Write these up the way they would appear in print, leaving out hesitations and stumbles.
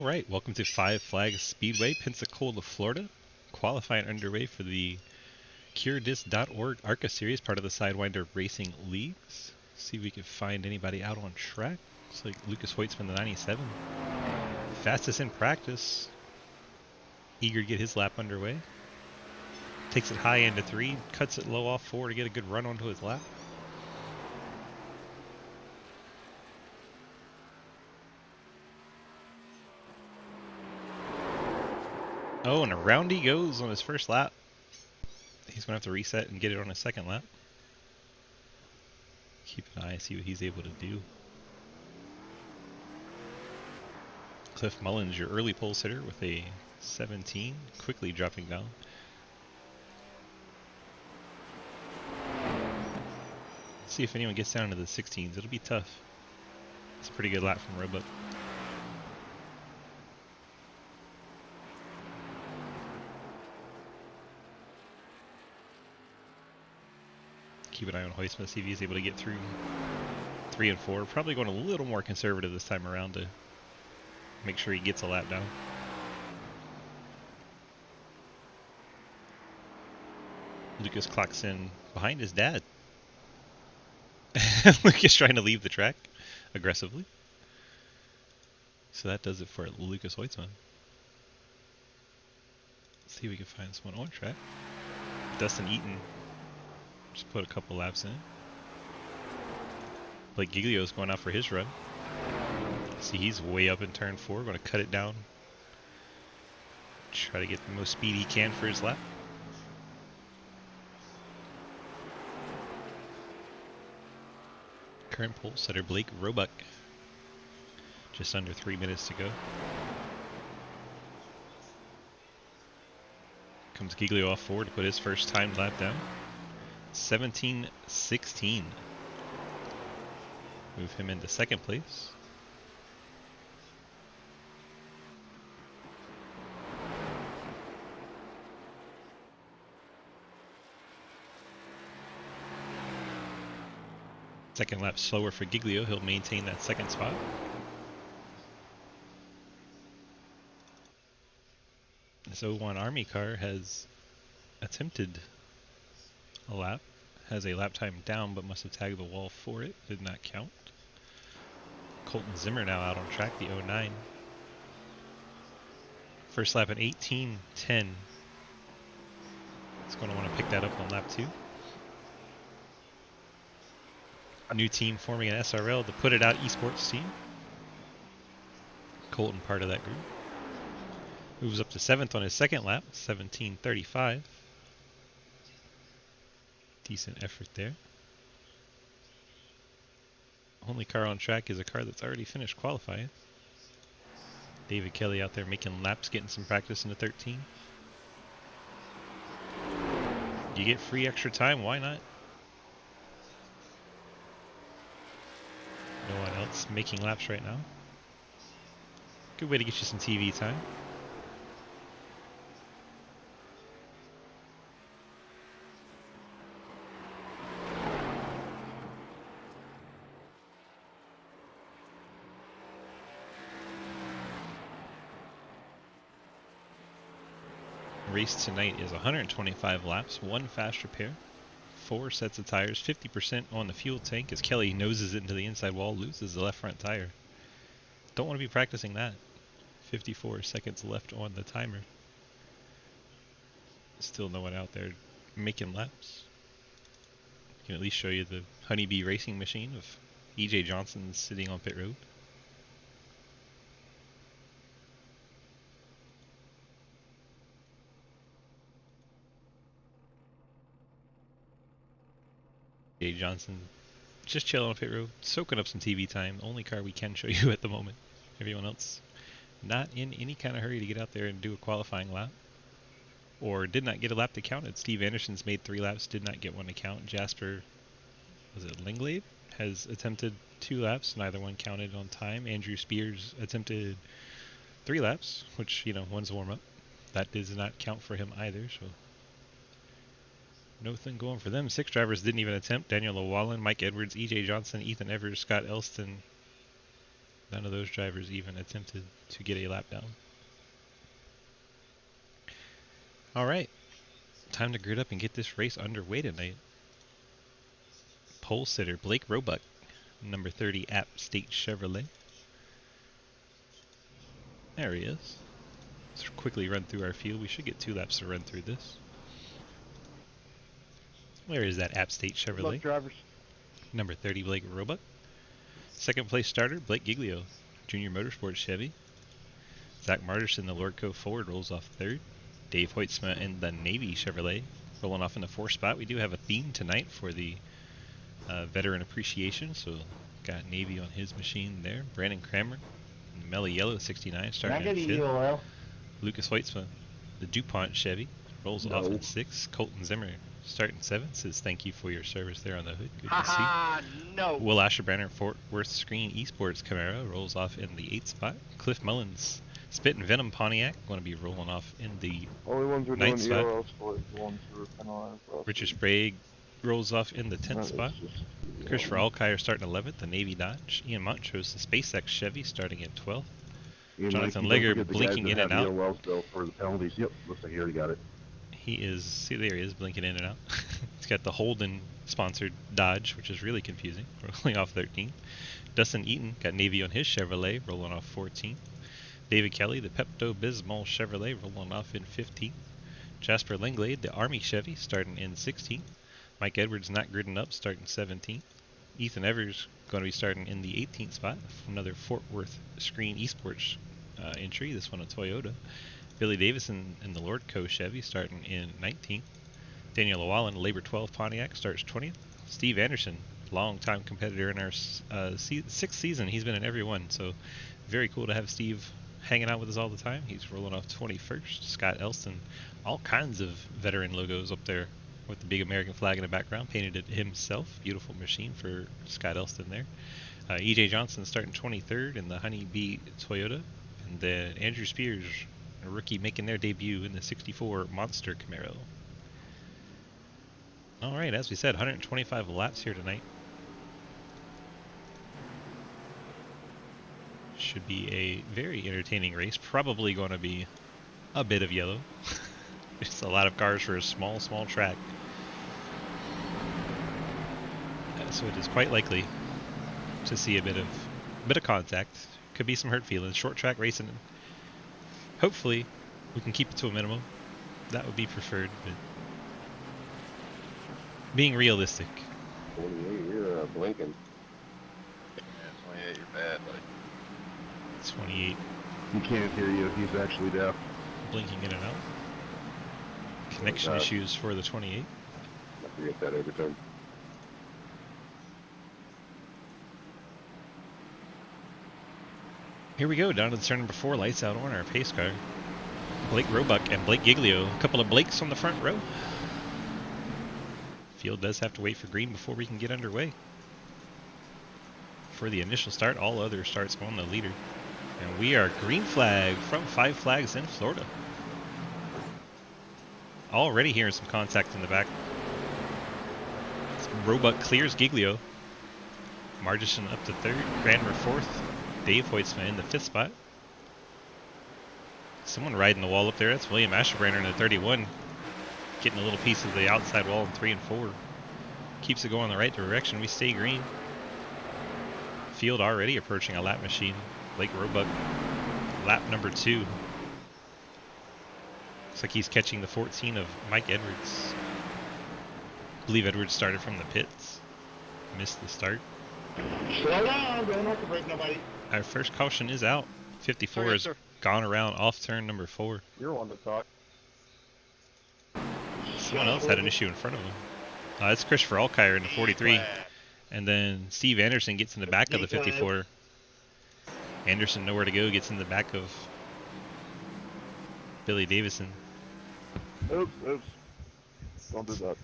Alright, welcome to Five Flags Speedway, Pensacola, Florida. Qualifying underway for the CureDisc.org ARCA series, part of the Sidewinder Racing Leagues. See if we can find anybody out on track. Looks like Lucas Hoytsman, the 97. Fastest in practice. Eager to get his lap underway. Takes it high into 3, cuts it low off 4 to get a good run onto his lap. Oh, and around he goes on his first lap. He's going to have to reset and get it on his second lap. Keep an eye, see what he's able to do. Cliff Mullins, your early pole sitter with a 17, quickly dropping down. Let's see if anyone gets down to the 16s. It'll be tough. It's a pretty good lap from Roebuck. Keep an eye on Hoytsman, see if he's able to get through 3 and 4. Probably going a little more conservative this time around to make sure he gets a lap down. Lucas clocks in behind his dad. Lucas trying to leave the track aggressively. So that does it for Lucas Hoytsman. Let's see if we can find someone on track. Dustin Eaton just put a couple laps in. Blake Giglio's going out for his run. See, he's way up in turn 4. Going to cut it down. Try to get the most speed he can for his lap. Current pole setter Blake Roebuck. Just under 3 minutes to go. Comes Giglio off 4 to put his first time lap down. 17:16. Move him into second place. Second lap slower for Giglio. He'll maintain that second spot. This 01 Army car has attempted a lap. Has a lap time down, but must have tagged the wall for it. Did not count. Colton Zimmer now out on track, the 09. First lap at 18:10. He's going to want to pick that up on lap 2. A new team forming an SRL, the Put It Out Esports team. Colton part of that group. Moves up to 7th on his second lap, 17:35. Decent effort there. Only car on track is a car that's already finished qualifying. David Kelly out there making laps, getting some practice in the 13. You get free extra time, why not? No one else making laps right now. Good way to get you some TV time. Race tonight is 125 laps, 1 fast repair, 4 sets of tires, 50% on the fuel tank as Kelly noses it into the inside wall, loses the left front tire. Don't want to be practicing that. 54 seconds left on the timer. Still no one out there making laps. Can at least show you the Honeybee racing machine of EJ Johnson sitting on pit road. EJ Johnson just chilling on pit road, soaking up some TV time. Only car we can show you at the moment. Everyone else not in any kind of hurry to get out there and do a qualifying lap. Or did not get a lap to count it. Steve Anderson's made 3 laps, did not get one to count. Jasper, was it Linglade, has attempted 2 laps, neither one counted on time. Andrew Spears attempted 3 laps, which, you know, one's warm up. That does not count for him either, so nothing going for them. 6 drivers didn't even attempt. Daniel Llewellyn, Mike Edwards, EJ Johnson, Ethan Evers, Scott Elston, None of those drivers even attempted to get a lap down. All right, time to grid up and get this race underway tonight. Pole sitter Blake Roebuck, number 30 App State Chevrolet. There he is. Let's quickly run through our field. We should get 2 laps to run through this. Where is that App State Chevrolet? Good luck, drivers. Number 30 Blake Roebuck. Second place starter Blake Giglio, Junior Motorsports Chevy. Zach Marterson, the Lordco Ford, rolls off third. Dave Hoytsma in the Navy Chevrolet, rolling off in the 4th spot. We do have a theme tonight for the veteran appreciation, so got Navy on his machine there. Brandon Kramer, in the Melly Yellow 69, starting in 5th. Lucas Hoytsma, the DuPont Chevy, rolls off in 6th. Colton Zimmer, starting 7th, says thank you for your service there on the hood. Good to see. No. Will Asherbrenner, Fort Worth Screen Esports Camaro, rolls off in the 8th spot. Cliff Mullins, Spit and Venom Pontiac, going to be rolling off in the only ones who are 9th doing spot. for the ones who are penalized. Richard Sprague rolls off in the 10th spot. Christopher Alkire starting 11th, the Navy Dodge. Ian Montrose, the SpaceX Chevy, starting at 12th. Jonathan Legger blinking in and out. For the penalties. Yep, looks like he already got it. He is, see there he is, blinking in and out. He's got the Holden sponsored Dodge, which is really confusing, rolling off 13th. Dustin Eaton got Navy on his Chevrolet, rolling off 14th. David Kelly, the Pepto-Bismol Chevrolet, rolling off in 15th. Jasper Lenglade, the Army Chevy, starting in 16th. Mike Edwards not gridding up, starting 17th. Ethan Evers going to be starting in the 18th spot. Another Fort Worth Screen Esports entry, this one a Toyota. Billy Davison in the Lordco Chevy, starting in 19th. Daniel Llewellyn, Labor 12 Pontiac, starts 20th. Steve Anderson, long-time competitor in our 6th season. He's been in every one, so very cool to have Steve hanging out with us all the time. He's rolling off 21st. Scott Elston, all kinds of veteran logos up there with the big American flag in the background, painted it himself. Beautiful machine for Scott Elston there. EJ Johnson starting 23rd in the Honey Bee Toyota. And then Andrew Spears, a rookie, making their debut in the 64 Monster Camaro. All right, as we said, 125 laps here tonight. Should be a very entertaining race. Probably going to be a bit of yellow. Just a lot of cars for a small track. So it is quite likely to see a bit of contact. Could be some hurt feelings. Short track racing. Hopefully we can keep it to a minimum. That would be preferred, but being realistic. 28, you're blinking. Yeah, 28, you're bad, buddy. 28. He can't hear you. He's actually deaf. Blinking in and out. Connection issues for the 28. I forget that every time. Here we go, down to the turn number 4, lights out on our pace car. Blake Roebuck and Blake Giglio, a couple of Blakes on the front row. Field does have to wait for green before we can get underway. For the initial start, all other starts on the leader. And we are green flag from 5 Flags in Florida. Already hearing some contact in the back. Roebuck clears Giglio. Margison up to 3rd, Cranmer 4th. Dave Hoytsma in the 5th spot. Someone riding the wall up there. That's William Asherbrenner in the 31. Getting a little piece of the outside wall in 3 and 4. Keeps it going in the right direction. We stay green. Field already approaching a lap machine. Blake Roebuck, lap number 2. Looks like he's catching the 14 of Mike Edwards. I believe Edwards started from the pits. Missed the start. Slow down, don't have to break nobody. Our first caution is out. 54 has gone around off turn number 4. You're one to talk. Someone else had an issue in front of him. It's Christopher Alkire in the 43. And then Steve Anderson gets in the back of the 54. Anderson nowhere to go, gets in the back of Billy Davison. Oops. Don't do that.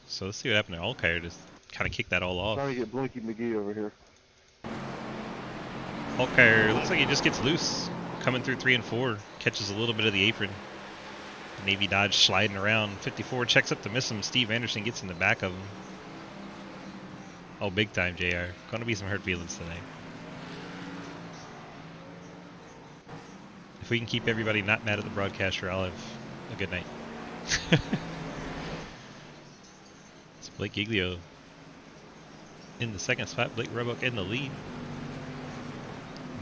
So let's see what happened to Alkire. Just kind of kicked that all off. Trying to get Blinky McGee over here. Alkire looks like he just gets loose. Coming through 3 and 4. Catches a little bit of the apron. Navy Dodge sliding around. 54 checks up to miss him. Steve Anderson gets in the back of him. Oh, big time, JR. Gonna be some hurt feelings tonight. If we can keep everybody not mad at the broadcaster, I'll have a good night. It's Blake Giglio in the second spot. Blake Roebuck in the lead.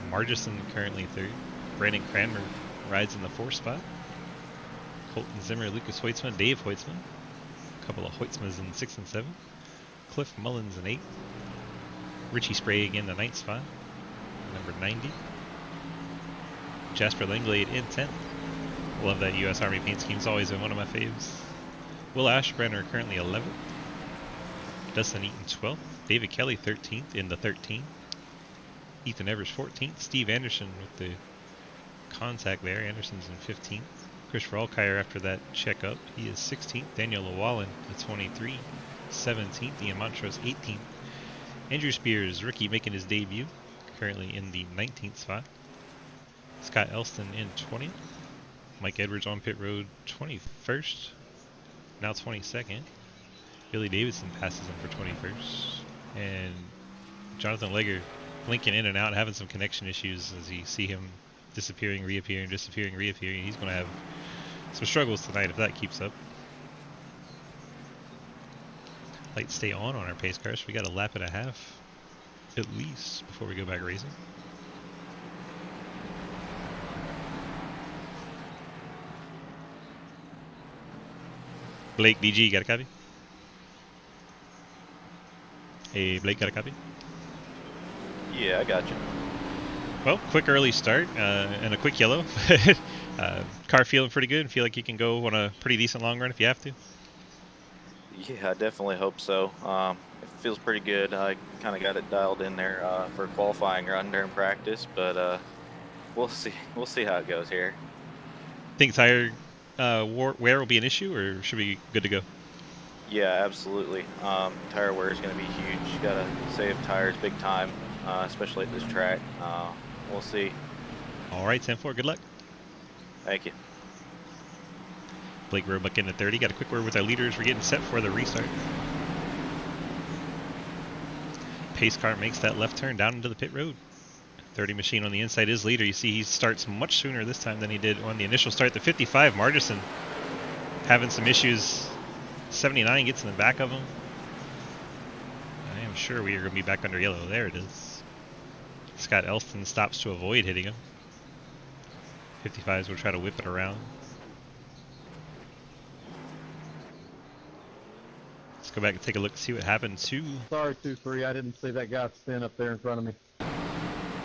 Margison currently third. Brandon Cranmer rides in the fourth spot. Colton Zimmer, Lucas Hoitzman, Dave Hoitzman. A couple of Hoitzmans in 6 and 7. Cliff Mullins in 8. Richie Sprague in the 9th spot. Number 90. Jasper Langlade in 10th. Love that U.S. Army paint scheme. It's always been one of my faves. Will Ashbrenner currently 11th. Dustin Eaton 12th. David Kelly 13th in the 13. Ethan Evers 14th. Steve Anderson with the contact there. Anderson's in 15th. Christopher Alkire after that checkup. He is 16th. Daniel Llewellyn at 23. 17th. Ian Montrose 18th. Andrew Spears, rookie, making his debut. Currently in the 19th spot. Scott Elston in 20th. Mike Edwards on pit road 21st. Now 22nd. Billy Davidson passes him for 21st. And Jonathan Legger blinking in and out, having some connection issues as you see him disappearing, reappearing, disappearing, reappearing. He's going to have some struggles tonight if that keeps up. Lights stay on our pace cars. So we got a lap and a half at least before we go back racing. Blake DG, got a copy? Hey, Blake, got a copy? Yeah, I got you. Well, quick early start and a quick yellow. Car feeling pretty good. Feel like you can go on a pretty decent long run if you have to? Yeah, I definitely hope so. It feels pretty good. I kind of got it dialed in there for a qualifying run during practice, but we'll see. We'll see how it goes here. Think tire wear will be an issue, or should we be good to go? Yeah, absolutely. Tire wear is going to be huge. Got to save tires big time, especially at this track. We'll see. All right, 10-4. Good luck. Thank you. Blake Roebuck in at 30. Got a quick word with our leaders. We're getting set for the restart. Pace car makes that left turn down into the pit road. 30 machine on the inside is leader. You see he starts much sooner this time than he did on the initial start. The 55, Margison, having some issues. 79 gets in the back of him. I am sure we are going to be back under yellow. There it is. Scott Elston stops to avoid hitting him. 55s will try to whip it around. Let's go back and take a look and see what happened to Sorry, 2-3. I didn't see that guy spin up there in front of me.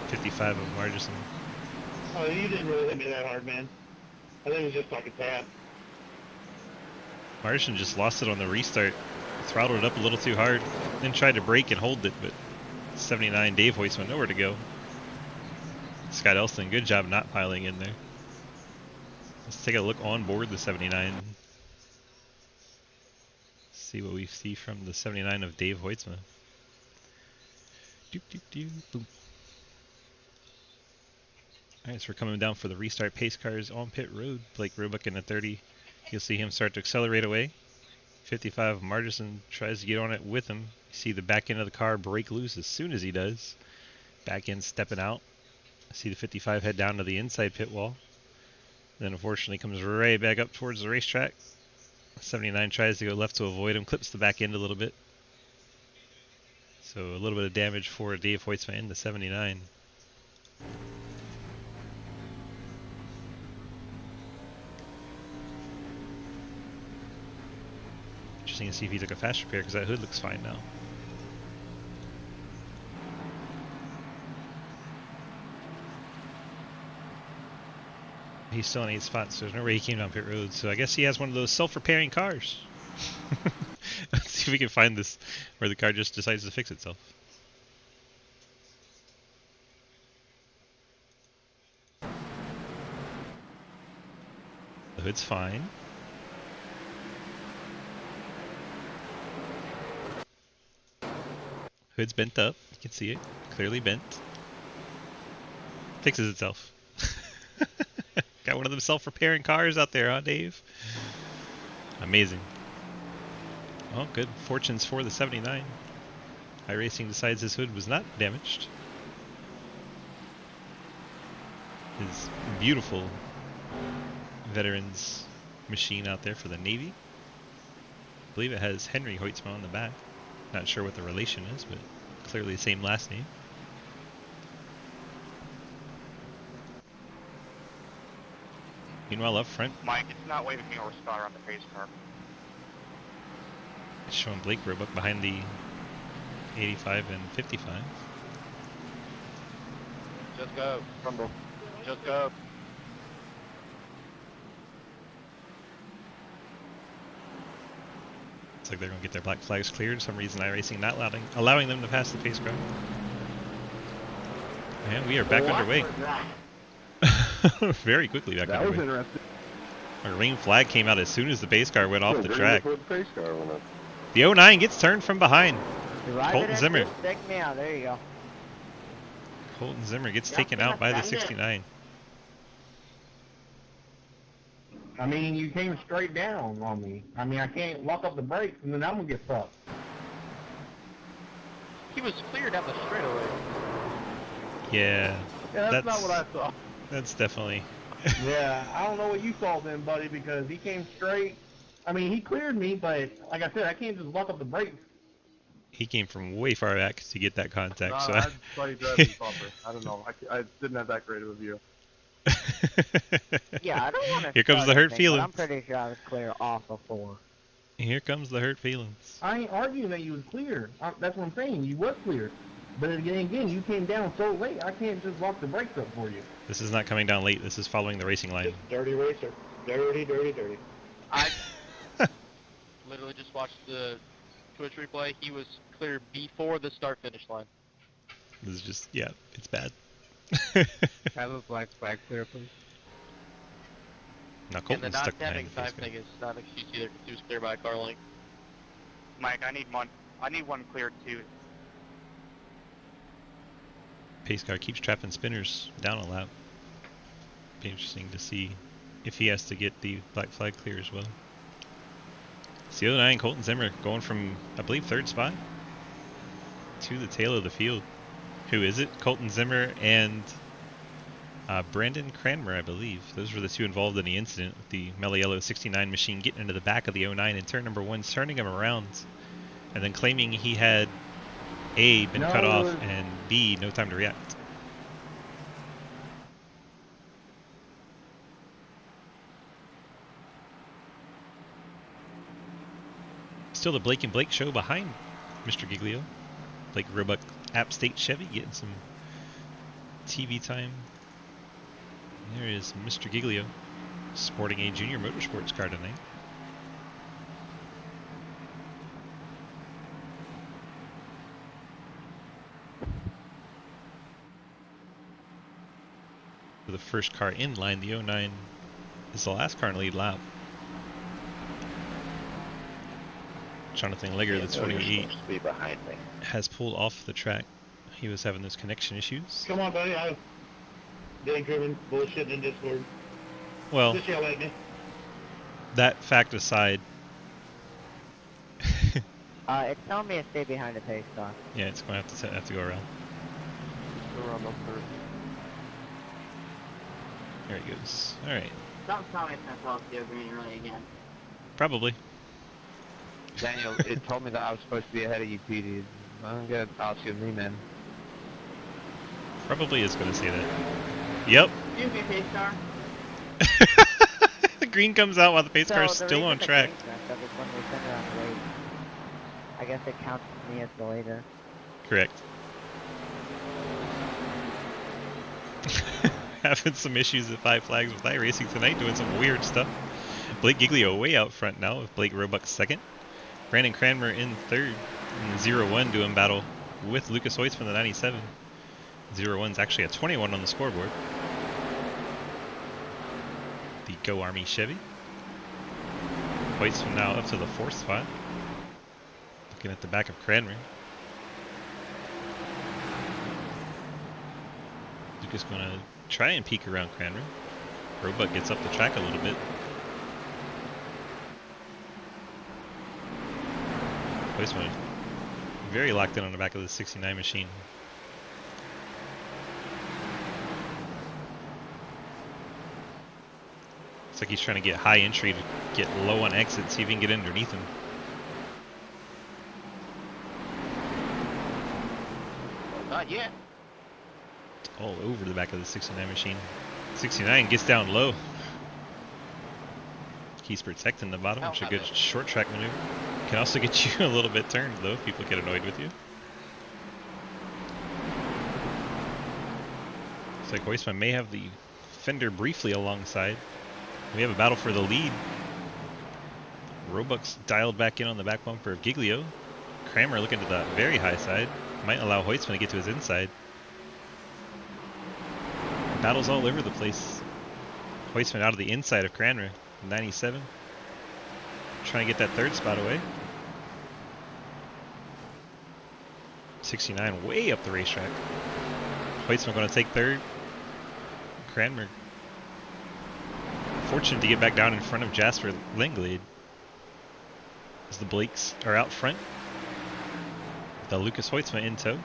55 of Margison. Oh, you didn't really hit me that hard, man. I think it was just like a tap. Margison just lost it on the restart. Throttled it up a little too hard. Then tried to brake and hold it, but 79 Dave Hoitzman nowhere to go. Scott Elston, good job not piling in there. Let's take a look on board the 79. See what we see from the 79 of Dave Hoitzman. Doop, doop, doop, boom. Alright, so we're coming down for the restart pace cars on pit road. Blake Roebuck in the 30. You'll see him start to accelerate away. 55 Margison tries to get on it with him. You see the back end of the car break loose as soon as he does. Back end stepping out. See the 55 head down to the inside pit wall. Then unfortunately comes right back up towards the racetrack. 79 tries to go left to avoid him, clips the back end a little bit. So a little bit of damage for Dave Hoitzman in the 79. Interesting to see if he took a fast repair because that hood looks fine now. He's still in 8th spot, so there's no way he came down pit road. So I guess he has one of those self-repairing cars. Let's see if we can find this where the car just decides to fix itself. The hood's fine. Hood's bent up. You can see it. Clearly bent. Fixes itself. Got one of them self-repairing cars out there, huh, Dave? Amazing. Oh, good fortunes for the 79. iRacing decides his hood was not damaged. his beautiful veterans machine out there for the Navy. I believe it has Henry Hoytsma on the back. Not sure what the relation is, but clearly the same last name. Meanwhile, up front, Mike, it's not waving me or star on the pace car. it's showing Blake Roebuck behind the 85 and 55. Just go. Crumble. Just go. Looks like they're going to get their black flags cleared. For some reason, iRacing not allowing them to pass the pace car. And we are back underway. Very quickly back That was underway. interesting. Our green flag came out as soon as the pace car went off the Green track. before the pace car went up. The 09 gets turned from behind. Drive Colton it in, Zimmer. just Stick me out. There you go. Colton Zimmer gets Yeah, taken out by the send it. 69. I mean, you came straight down on me. I mean, I can't lock up the brakes, and then I'm gonna get fucked. He was cleared out the straightaway. Yeah, Yeah, that's That's- not what I saw. that's definitely. Yeah, I don't know what you saw then, buddy, because he came straight. I mean, he cleared me, but like I said, I can't just lock up the brakes. He came from way far back to get that contact. So I saw you driving bumper. I don't know. I didn't have that great of a view. Yeah, I don't want to. Here comes the hurt feelings. I'm pretty sure I was clear off before. Here comes the hurt feelings. I ain't arguing that you was clear. That's what I'm saying. You was clear. But again, you came down so late, I can't just lock the brakes up for you. This is not coming down late. This is following the racing line. Just dirty racer. Dirty, dirty, dirty. I literally just watched the Twitch replay. He was clear before the start finish line. This is just, yeah, it's bad. Have a black flag clear, please. Now And the Colton's not stuck behind tapping the pace time car. thing is not an excuse either because he was clear by a car length. Mike, I need one cleared too. Pace car keeps trapping spinners down a lap. Be interesting to see if he has to get the black flag clear as well. It's the 09 Colton Zimmer going from, I believe, third spot to the tail of the field. Who is it? Colton Zimmer and Brandon Cranmer, I believe. Those were the two involved in the incident with the Meliello 69 machine getting into the back of the 09 in turn number 1, turning him around, and then claiming he had A, been cut No. off, and B, no time to react. Still the Blake and Blake show behind Mr. Giglio. Blake Roebuck App State Chevy getting some TV time. And there is Mr. Giglio sporting a junior motorsports car tonight. For the first car in line, the 09 is the last car in the lead lap. Jonathan Legger, the 28, Be behind me. has pulled off the track. He was having those connection issues. Come on, buddy. I Dan Criven bullshitting in Discord. Well, Just yell at me. that fact aside, It's telling me to stay behind the pace car. yeah, it's going to have to go around. Go around up third. There it goes. All right, Don't tell me it's gonna fall to green early again. probably. Daniel, it told me that I was supposed to be ahead of you, PD. I'm gonna toss you a me, man. Probably is going to say that. Yep. Excuse me, pace car. The green comes out while the pace car is So the still reason on the track. green's messed up is when we send it on the race. I guess it counts me as the leader. Correct. Having some issues at Five Flags with iRacing tonight, doing some weird stuff. Blake Giglio way out front now with Blake Roebuck second. Brandon Cranmer in third. And 0-1 doing battle with Lucas Hoyts from the 97. 0-1's actually a 21 on the scoreboard. The Go Army Chevy. Hoyts from now up to the 4th spot. Looking at the back of Cranmer. Lucas going to try and peek around Cranmer. Roebuck gets up the track a little bit. Hoyts went very locked in on the back of the 69 machine. Looks like he's trying to get high entry to get low on exit, see if he can get underneath him. Not yet. All over the back of the 69 machine. 69 gets down low. He's protecting the bottom, which is a good short track maneuver. Can also get you a little bit turned though if people get annoyed with you. Looks like Hoistman may have the fender briefly alongside. We have a battle for the lead. Roebuck's dialed back in on the back bumper of Giglio. Kramer looking to the very high side. Might allow Hoistman to get to his inside. Battles all over the place. Hoistman out of the inside of Kramer. 97. Trying to get that third spot away. 69 way up the racetrack. Hoistman going to take third. Kramer fortunate to get back down in front of Jasper Lindglade as the Blakes are out front. The Lucas Hoitzma in tow.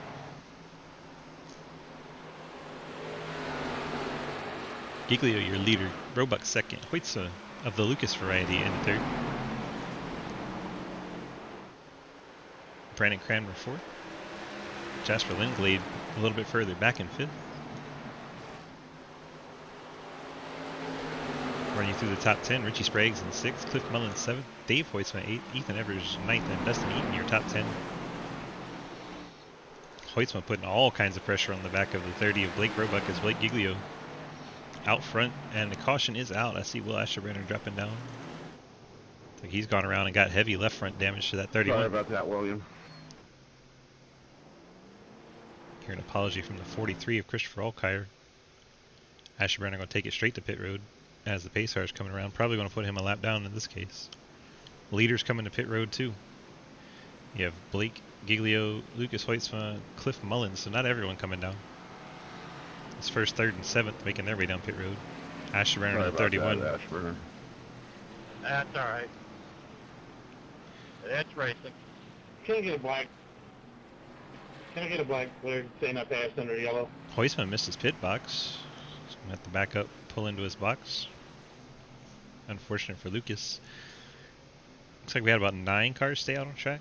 Giglio your leader, Roebuck second, Hoitzma of the Lucas variety in third. Brandon Cranmer fourth. Jasper Lindglade a little bit further back in fifth. Running through the top 10, Richie Spraggs in 6th, Cliff Mullins 7th, Dave Hoitzma 8th, Ethan Evers 9th, and Dustin Eaton your top 10. Hoitzma putting all kinds of pressure on the back of the 30 of Blake Roebuck as Blake Giglio out front, and the caution is out. I see Will Asherbrenner dropping down. Looks like he's gone around and got heavy left front damage to that 31. Sorry about that, William. Hear an apology from the 43 of Christopher Alkire. Asherbrenner going to take it straight to pit road as the pace car is coming around. Probably going to put him a lap down in this case. Leaders coming to pit road too. You have Blake Giglio, Lucas Hoitzma, Cliff Mullins, so not everyone coming down. It's first, third, and seventh making their way down pit road. Asherbrenner on 31. That, Ashburner. That's all right. That's racing. Can I get a black? Can I get a black clear saying I passed under yellow? Hoitzma missed his pit box. He's going to have to back up, pull into his box. Unfortunate for Lucas. Looks like we had about 9 cars stay out on track.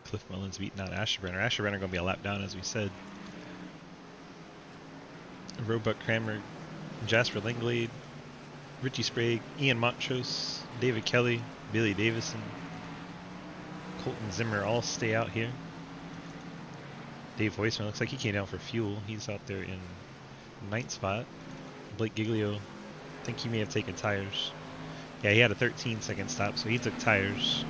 Cliff Mullins beating out Asherbrenner. Asherbrenner going to be a lap down, as we said. Roebuck, Kramer, Jasper Lindglade, Richie Sprague, Ian Montrose, David Kelly, Billy Davison, Colton Zimmer all stay out here. Dave Hoistman looks like he came down for fuel. He's out there in 9th spot. Blake Giglio, I think he may have taken tires. Yeah, he had a 13-second stop, so he took tires.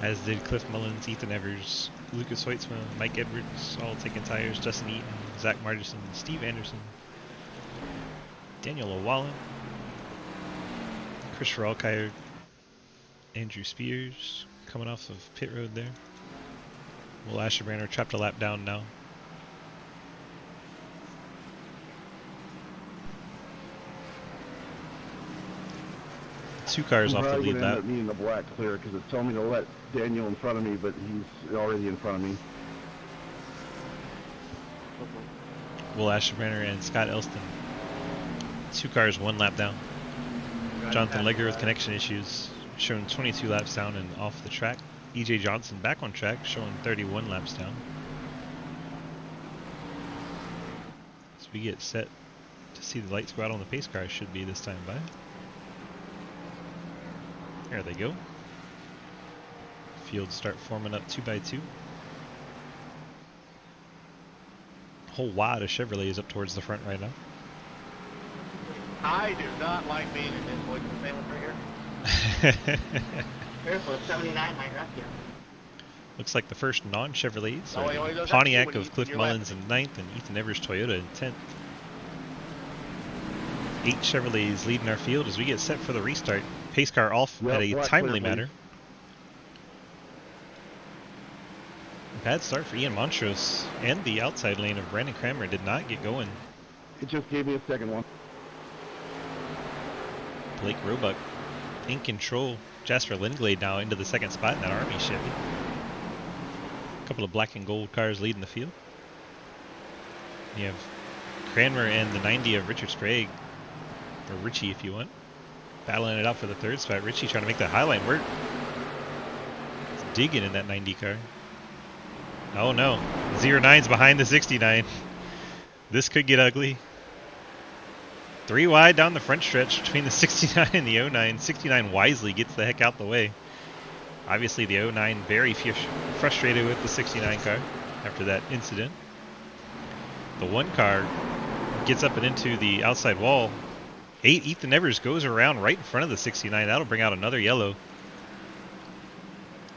As did Cliff Mullins, Ethan Evers, Lucas Hoitzma, Mike Edwards, all taking tires. Justin Eaton, Zach Margerson, Steve Anderson, Daniel O'Wallen, Christopher Alkire, Andrew Spears coming off of pit road there. Will Asherbrenner trapped a lap down now. Two cars off the lead lap. I'm probably needing the black clear because it told me to let Daniel in front of me, but he's already in front of me. Will Asherbrenner and Scott Elston. 2 cars, 1 lap down. Jonathan Legger with connection issues, showing 22 laps down and off the track. EJ Johnson back on track, showing 31 laps down. So we get set to see the lights go out on the pace car. Should be this time by. There they go. Fields start forming up 2 by 2. Whole wad of Chevrolets up towards the front right now. I do not like being in this voice of right here. Careful, 79 might wreck you. Looks like the first non-Chevrolet. So Oh, he only does that Pontiac when you- of Cliff when you're Mullins in 9th and Ethan Evers Toyota in 10th. 8 Chevrolets leading our field as we get set for the restart. Pace car off Yep, at a black timely clear, manner. Bad start for Ian Montrose, and the outside lane of Brandon Kramer did not get going. It just gave me a second one. Blake Roebuck in control. Jasper Lindglade now into the 2nd spot in that Army Chevy. A couple of black and gold cars leading the field. You have Cranmer and the 90 of Richard Sprague, or Richie if you want, battling it out for the third spot. Richie trying to make that high line work. He's digging in that 90 car. Oh no, 09's behind the 69. This could get ugly. 3 wide down the front stretch between the 69 and the 09. 69 wisely gets the heck out the way. Obviously the 09 very frustrated with the 69 car after that incident. The 1 car gets up and into the outside wall. 8, Ethan Evers goes around right in front of the 69. That'll bring out another yellow.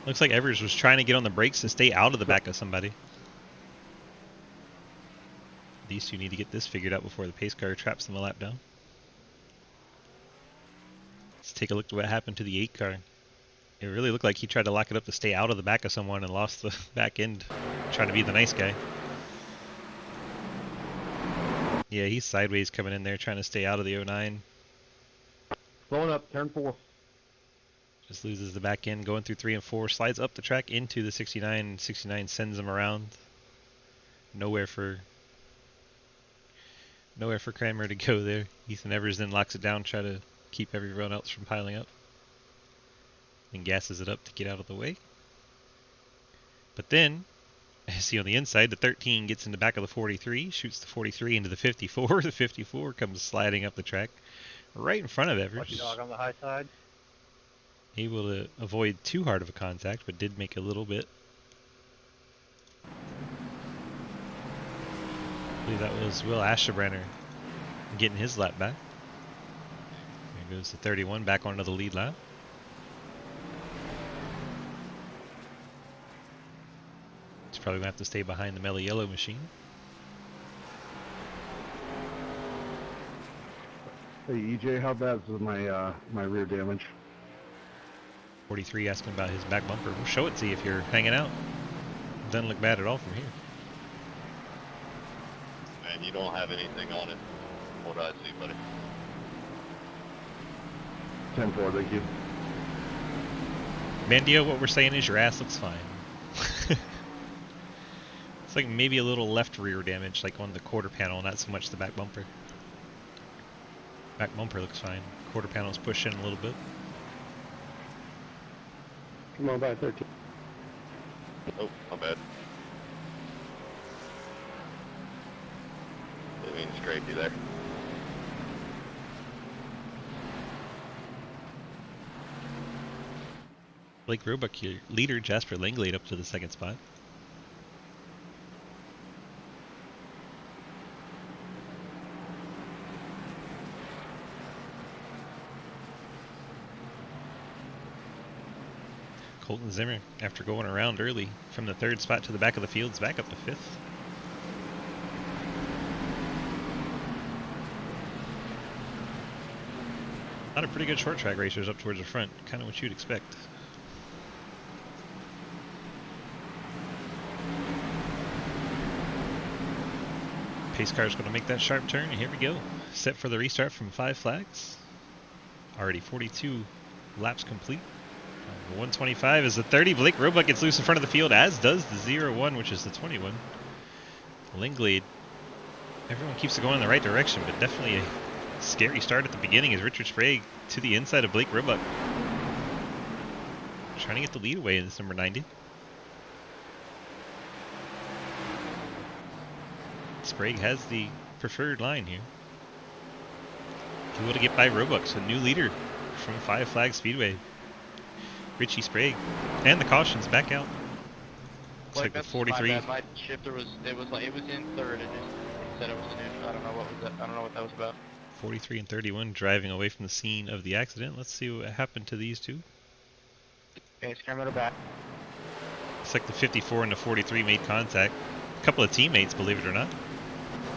Looks like Evers was trying to get on the brakes to stay out of the back of somebody. These two need to get this figured out before the pace car traps them a lap down. Let's take a look at what happened to the 8 car. It really looked like he tried to lock it up to stay out of the back of someone and lost the back end, trying to be the nice guy. Yeah, he's sideways coming in there trying to stay out of the 09. Slowing up, turn 4. Just loses the back end, going through 3 and 4, slides up the track into the 69. 69 sends him around. Nowhere for Cranmer to go there. Ethan Evers then locks it down, try to keep everyone else from piling up. And gasses it up to get out of the way. But then, as see on the inside, the 13 gets in the back of the 43, shoots the 43 into the 54. The 54 comes sliding up the track right in front of Evers. Lucky dog on the high side. Able to avoid too hard of a contact, but did make a little bit. I believe that was Will Asherbrenner getting his lap back. There goes the 31 back onto the lead lap. He's probably going to have to stay behind the Mellow Yellow machine. Hey EJ, how bad is my my rear damage? 43 asking about his back bumper. We'll show it to you if you're hanging out. Doesn't look bad at all from here. And you don't have anything on it. What I see, buddy. 10-4, thank you. Mandio, what we're saying is your ass looks fine. It's like maybe a little left rear damage, like on the quarter panel, not so much the back bumper. Back bumper looks fine. Quarter panel's pushed in a little bit. Come on by 13. Oh, my bad. Didn't mean to scrape you there. Blake Roebuck, your leader, Jasper Langlade up to the 2nd spot. Colton Zimmer, after going around early from the 3rd spot to the back of the field, is back up to 5th. A lot of pretty good short track racers up towards the front, kind of what you'd expect. Pace car is going to make that sharp turn, and here we go. Set for the restart from 5 flags. Already 42 laps complete. 125 is the 30. Blake Roebuck gets loose in front of the field, as does the 01, which is the 21. Langlade. Everyone keeps it going in the right direction, but definitely a scary start at the beginning as Richard Sprague to the inside of Blake Roebuck. Trying to get the lead away in this number 90. Sprague has the preferred line here. Able to get by Roebuck, so new leader from 5 Flag Speedway. Richie Sprague, and the cautions back out. Looks like the 43. My shifter was in 3rd. It said it was a neutral. I don't know what was that. I don't know what that was about. 43 and 31 driving away from the scene of the accident. Let's see what happened to these two. Okay, camera to back. Looks like the 54 and the 43 made contact. A couple of teammates, believe it or not.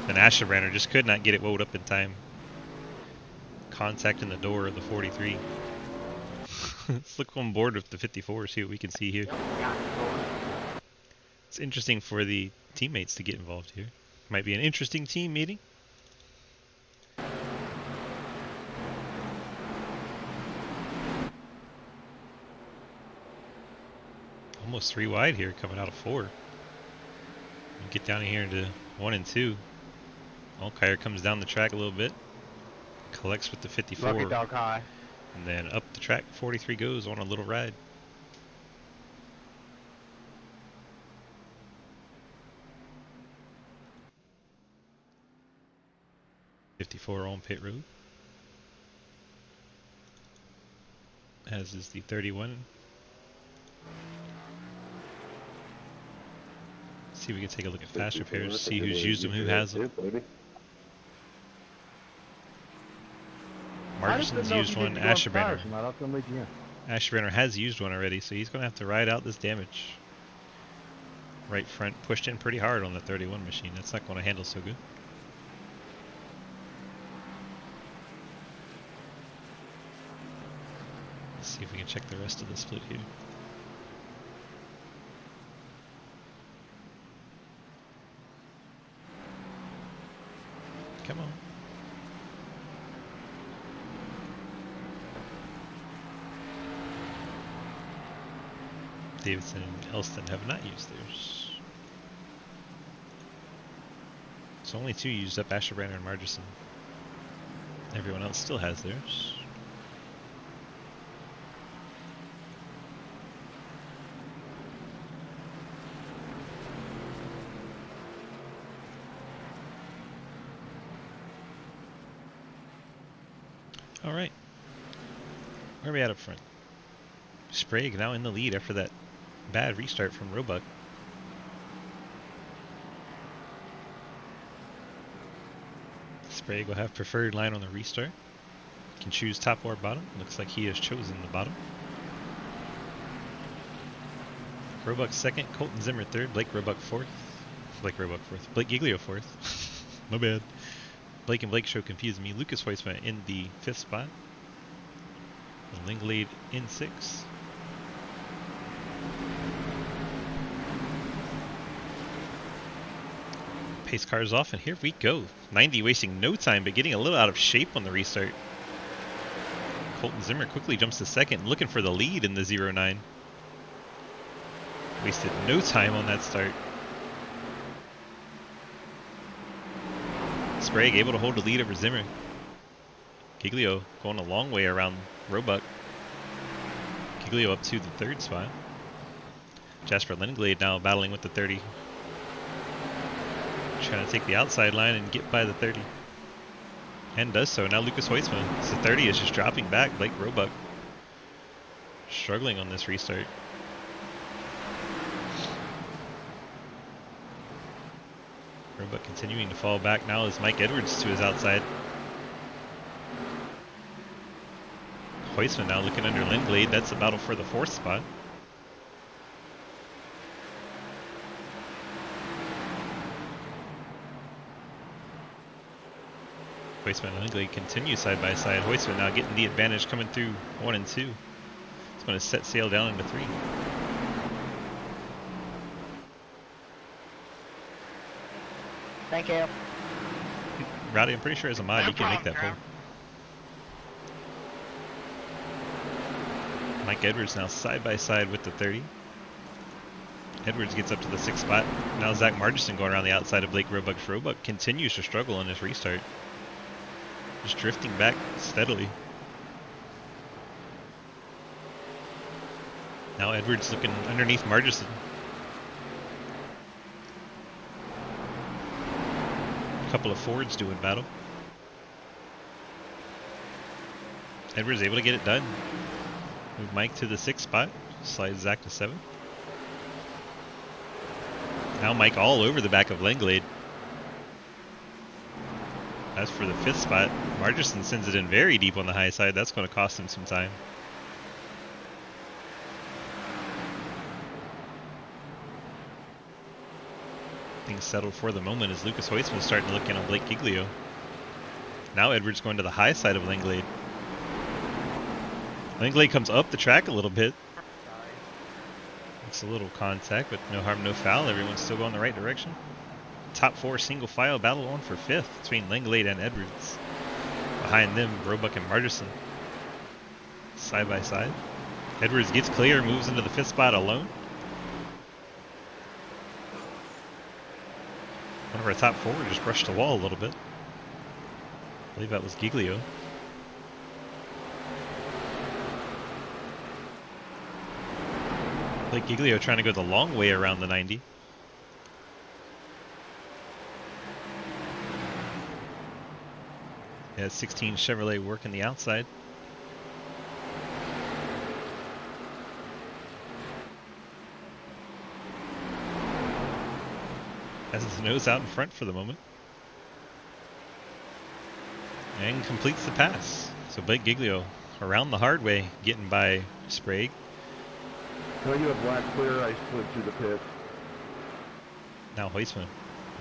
And Asherbrenner just could not get it wound up in time. Contact in the door of the 43. Let's look on board with the 54, see what we can see here. It's interesting for the teammates to get involved here. Might be an interesting team meeting. Almost 3 wide here coming out of 4. Get down here into 1 and 2. Alkire comes down the track a little bit, collects with the 54, Lucky dog high. and then up the track, 43 goes on a little ride. '54 on pit road, as is the 31. See if we can take a look at fast repairs, see who's used them, who hasn't. Margerson's used one, Asherbrenner. Asherbrenner has used one already, so he's going to have to ride out this damage. Right front pushed in pretty hard on the 31 machine. That's not going to handle so good. Let's see if we can check the rest of the split here. Come on. Davidson and Elston have not used theirs. So only 2 used up, Asherbrenner and Margerson. Everyone else still has theirs. Alright. Where are we at up front? Sprague now in the lead after that bad restart from Roebuck. Sprague will have preferred line on the restart. Can choose top or bottom. Looks like he has chosen the bottom. Roebuck second, Colton Zimmer third, Blake Roebuck fourth. Blake Giglio fourth. My bad. Blake and Blake show confusing me. Lucas Huisman in the 5th spot. And Linglade in 6th. Pace cars off, and here we go. 90 wasting no time, but getting a little out of shape on the restart. Colton Zimmer quickly jumps to second, looking for the lead in the 09. Wasted no time on that start. Sprague able to hold the lead over Zimmer. Giglio going a long way around Roebuck. Giglio up to the 3rd spot. Jasper Linglade now battling with the 30. Trying to take the outside line and get by the 30. And does so. Now Lucas Huisman. So 30 is just dropping back. Blake Roebuck struggling on this restart. Roebuck continuing to fall back now as Mike Edwards to his outside. Huisman now looking under Linglade. That's a battle for the 4th spot. Huisman and Linglade continue side by side. Huisman now getting the advantage coming through 1 and 2. It's going to set sail down into 3. Thank you. Rowdy, I'm pretty sure as a mod you can make that pull. Mike Edwards now side by side with the 30. Edwards gets up to the 6th spot. Now Zach Margerson going around the outside of Blake Roebuck. Roebuck continues to struggle in this restart. Just drifting back steadily. Now Edwards looking underneath Margerson. A couple of Fords doing battle. Edwards able to get it done. Move Mike to the 6th spot. Slide Zach to 7th. Now Mike all over the back of Linglade. As for the 5th spot, Margerson sends it in very deep on the high side. That's going to cost him some time. Things settled for the moment as Lucas Huisman starting to look in on Blake Giglio. Now Edwards going to the high side of Linglade. Linglade comes up the track a little bit. It's a little contact, but no harm, no foul. Everyone's still going the right direction. Top 4 single file battle on for 5th between Linglade and Edwards. Behind them, Roebuck and Margerson. Side by side. Edwards gets clear, moves into the 5th spot alone. One of our top 4 just brushed the wall a little bit. believe that was Giglio. Like Giglio trying to go the long way around the 90. Yeah, 16 Chevrolet working the outside. Has his nose out in front for the moment. And completes the pass. So Blake Giglio around the hard way, getting by Sprague. Tell you a black clear, I slid through the pit. Now Heusman,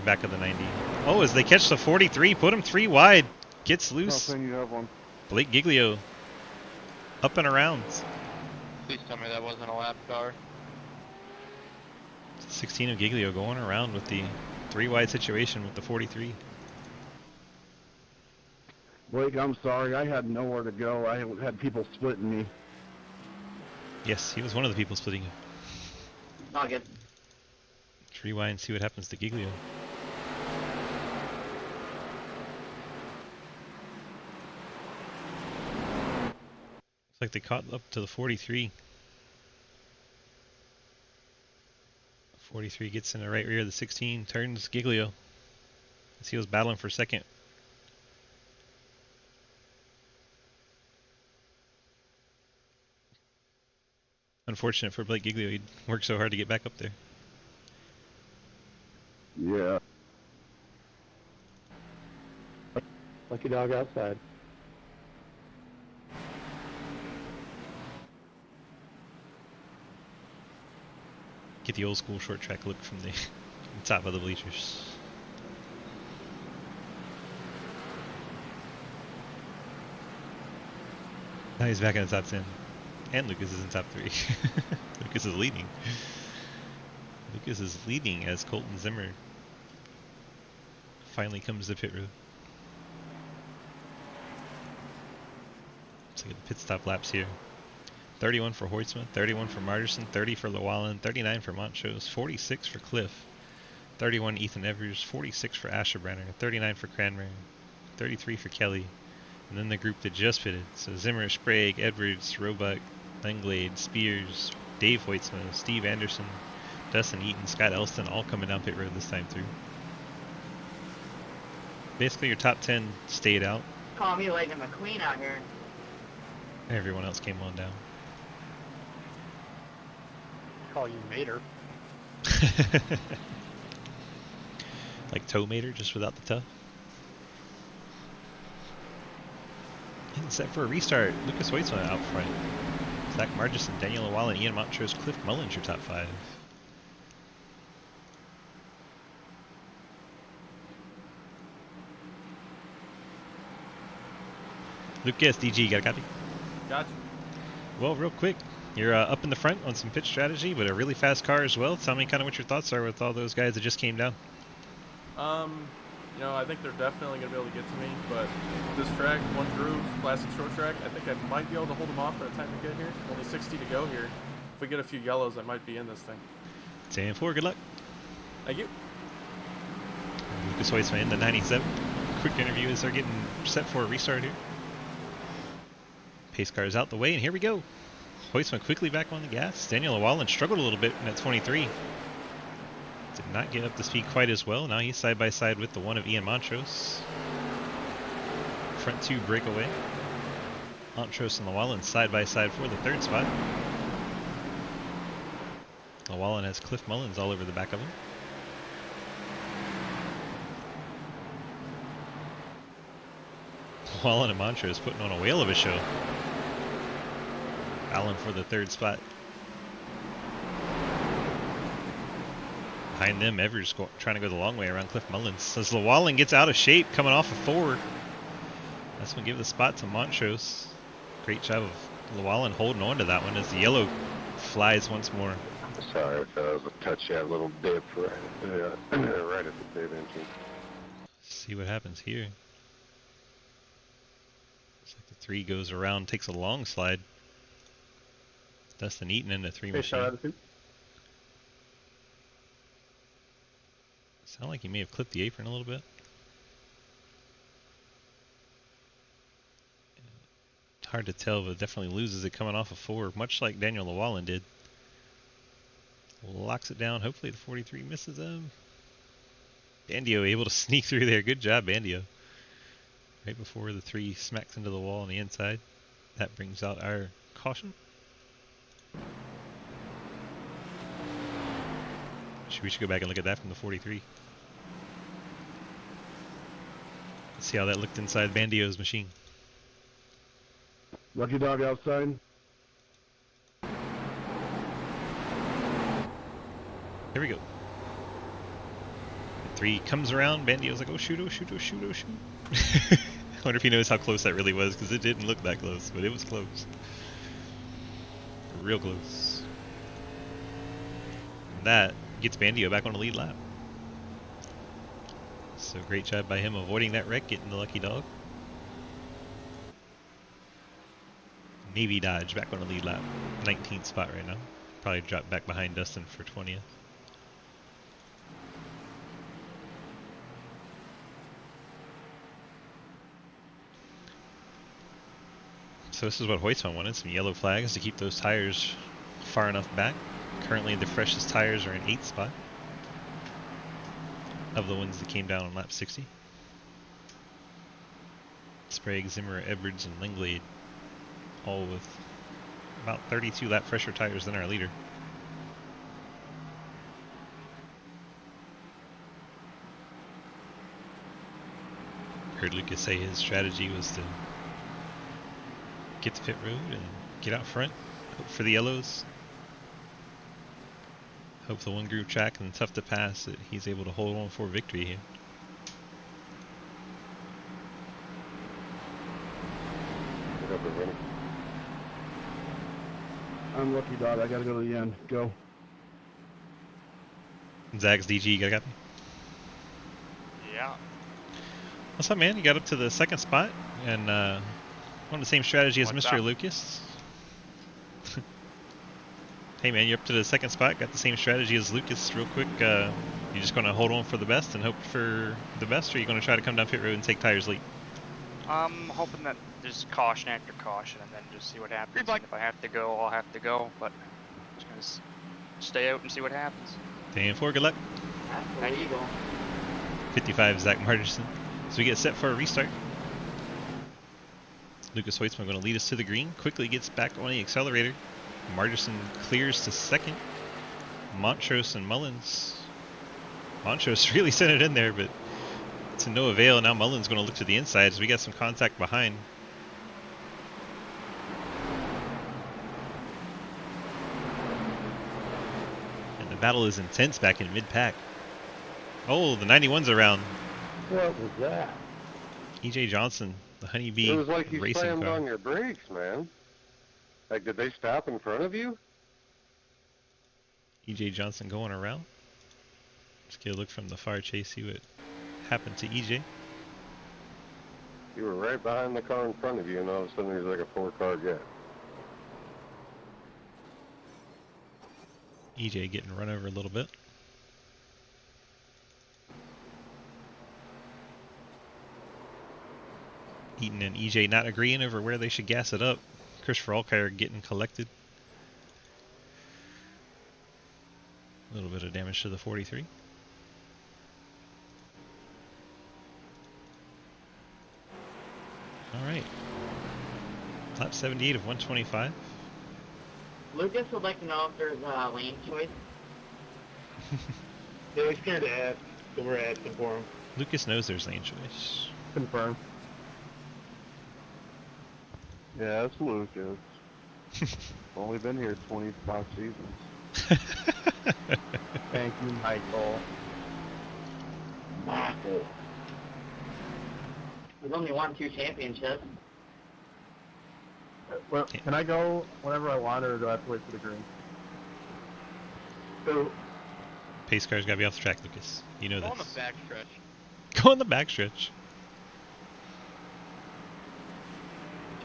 back of the 90. Oh, as they catch the 43, put him 3 wide. Gets Oh, loose. thing you have one. Blake Giglio up and around. Please tell me that wasn't a lap car. 16 of Giglio going around with the 3 wide situation with the 43. Blake, I'm sorry. I had nowhere to go. I had people splitting me. Yes, he was one of the people splitting you. Not good. 3 wide and see what happens to Giglio. Looks like they caught up to the 43. 43 gets in the right rear of the 16, turns Giglio. As he was battling for second. Unfortunate for Blake Giglio, he worked so hard to get back up there. Yeah. Lucky dog outside. Get the old school short track look from the top of the bleachers. Now he's back in the top 10. And Lucas is in top 3. Lucas is leading. Lucas is leading as Colton Zimmer finally comes to pit road. Let's look at the pit stop laps here. 31 for Hoytsman, 31 for Marderson, 30 for Llewellyn, 39 for Montrose, 46 for Cliff, 31 Ethan Evers, 46 for Asherbrenner, 39 for Cranmer, 33 for Kelly, and then the group that just pitted. So Zimmer, Sprague, Edwards, Roebuck, Lenglade, Spears, Dave Hoytsman, Steve Anderson, Dustin Eaton, Scott Elston, all coming down pit road this time through. Basically your top 10 stayed out. Call me Lightning McQueen out here. Everyone else came on down. Call you Mater. Like Toe Mater, just without the toe. And set for a restart. Lucas Hoytsman out front. Zach Margison, Daniel Llewellyn, Ian Montrose, Cliff Mullins, your top 5. Lucas, DG, got a copy? Gotcha. Well, real quick, you're up in the front on some pitch strategy, but a really fast car as well. Tell me kind of what your thoughts are with all those guys that just came down. You know, I think they're definitely going to be able to get to me, but this track, one groove, classic short track, I think I might be able to hold them off by the time we get here. Only 60 to go here. If we get a few yellows, I might be in this thing. 10-4, good luck. Thank you. Lucas Hoytsman in the 97. Quick interview as they're getting set for a restart here. Pace car is out the way, and here we go. Hoytsman quickly back on the gas. Daniel Llewellyn struggled a little bit in that 23. Did not get up to speed quite as well. Now he's side by side with the one of Ian Montrose. Front 2 breakaway. Montrose and Llewellyn side by side for the 3rd spot. Llewellyn has Cliff Mullins all over the back of him. Llewellyn and Montrose putting on a whale of a show. Allen for the 3rd spot. Behind them, Evers trying to go the long way around Cliff Mullins. As Llewellyn gets out of shape coming off of 4. That's going to give the spot to Montrose. Great job of Llewellyn holding on to that one as the yellow flies once more. Sorry if that was a touch, that little dip right at the, right at the pit entrance. See what happens here. Looks like the 3 goes around, takes a long slide. Dustin Eaton in the 3 machine. Sound like he may have clipped the apron a little bit. Hard to tell, but definitely loses it coming off of 4, much like Daniel Llewellyn did. Locks it down. Hopefully the 43 misses him. Bandio able to sneak through there. Good job, Bandio. Right before the 3 smacks into the wall on the inside. That brings out our caution. We should go back and look at that from the 43. Let's see how that looked inside Bandio's machine. Lucky dog outside. Here we go. 3 comes around. Bandio's like, oh shoot, oh shoot, oh shoot, oh shoot. I wonder if he knows how close that really was, because it didn't look that close, but it was close. Real close. And that gets Bandio back on the lead lap. So great job by him avoiding that wreck, getting the lucky dog. Navy Dodge back on the lead lap. 19th spot right now. Probably dropped back behind Dustin for 20th. So this is what Hoytsman wanted, some yellow flags to keep those tires far enough back. Currently the freshest tires are in 8th spot of the ones that came down on lap 60. Sprague, Zimmer, Edwards, and Langlade all with about 32 lap fresher tires than our leader. Heard Lucas say his strategy was to get to pit road and get out front, hope for the yellows. Hope the one groove track and tough to pass that he's able to hold on for victory here. Get up and win it. I'm lucky dog. I gotta go to the end. Go. Zags DG, you got me? Yeah. What's up, man? You got up to the 2nd spot and on the same strategy as What's Mr. up? Lucas. Hey man, you're up to the 2nd spot, got the same strategy as Lucas. Real quick, you just going to hold on for the best and hope for the best, or are you going to try to come down pit road and take tires late? I'm hoping that there's caution after caution and then just see what happens. And if I have to go, I'll have to go, but I'm just going to stay out and see what happens. 10-4, good luck. Thank you. 55, Zach Martinson. So we get set for a restart. Lucas Hoytsman going to lead us to the green, quickly gets back on the accelerator. Margerson clears to 2nd. Montrose and Mullins. Montrose really sent it in there, but to no avail. Now Mullins going to look to the inside, so we got some contact behind. And the battle is intense back in mid-pack. Oh, the 91's around. What was that? EJ Johnson, the Honeybee It was like you racing slammed car. on your brakes, man. Like, did they stop in front of you? EJ Johnson going around. Let's get a look from the far chase, see what happened to EJ. You were right behind the car in front of you, and all of a sudden there's like a 4-car gap. EJ getting run over a little bit. Eaton and EJ not agreeing over where they should gas it up. Christopher Alkire getting collected. A little bit of damage to the 43. Alright. Lap 78 of 125. Lucas would like to know if there's a lane choice. Yeah, he's scared to ask, so we're asking for him. Lucas knows there's lane choice. Confirm. Yeah, that's Lucas. Only been here 25 seasons. Thank you, Michael. Michael. We've only won 2 championships. Well, can I go whenever I want, or do I have to wait for the green? So, Pace car's gotta be off the track, Lucas. You know Go on the this. backstretch. Go on the backstretch.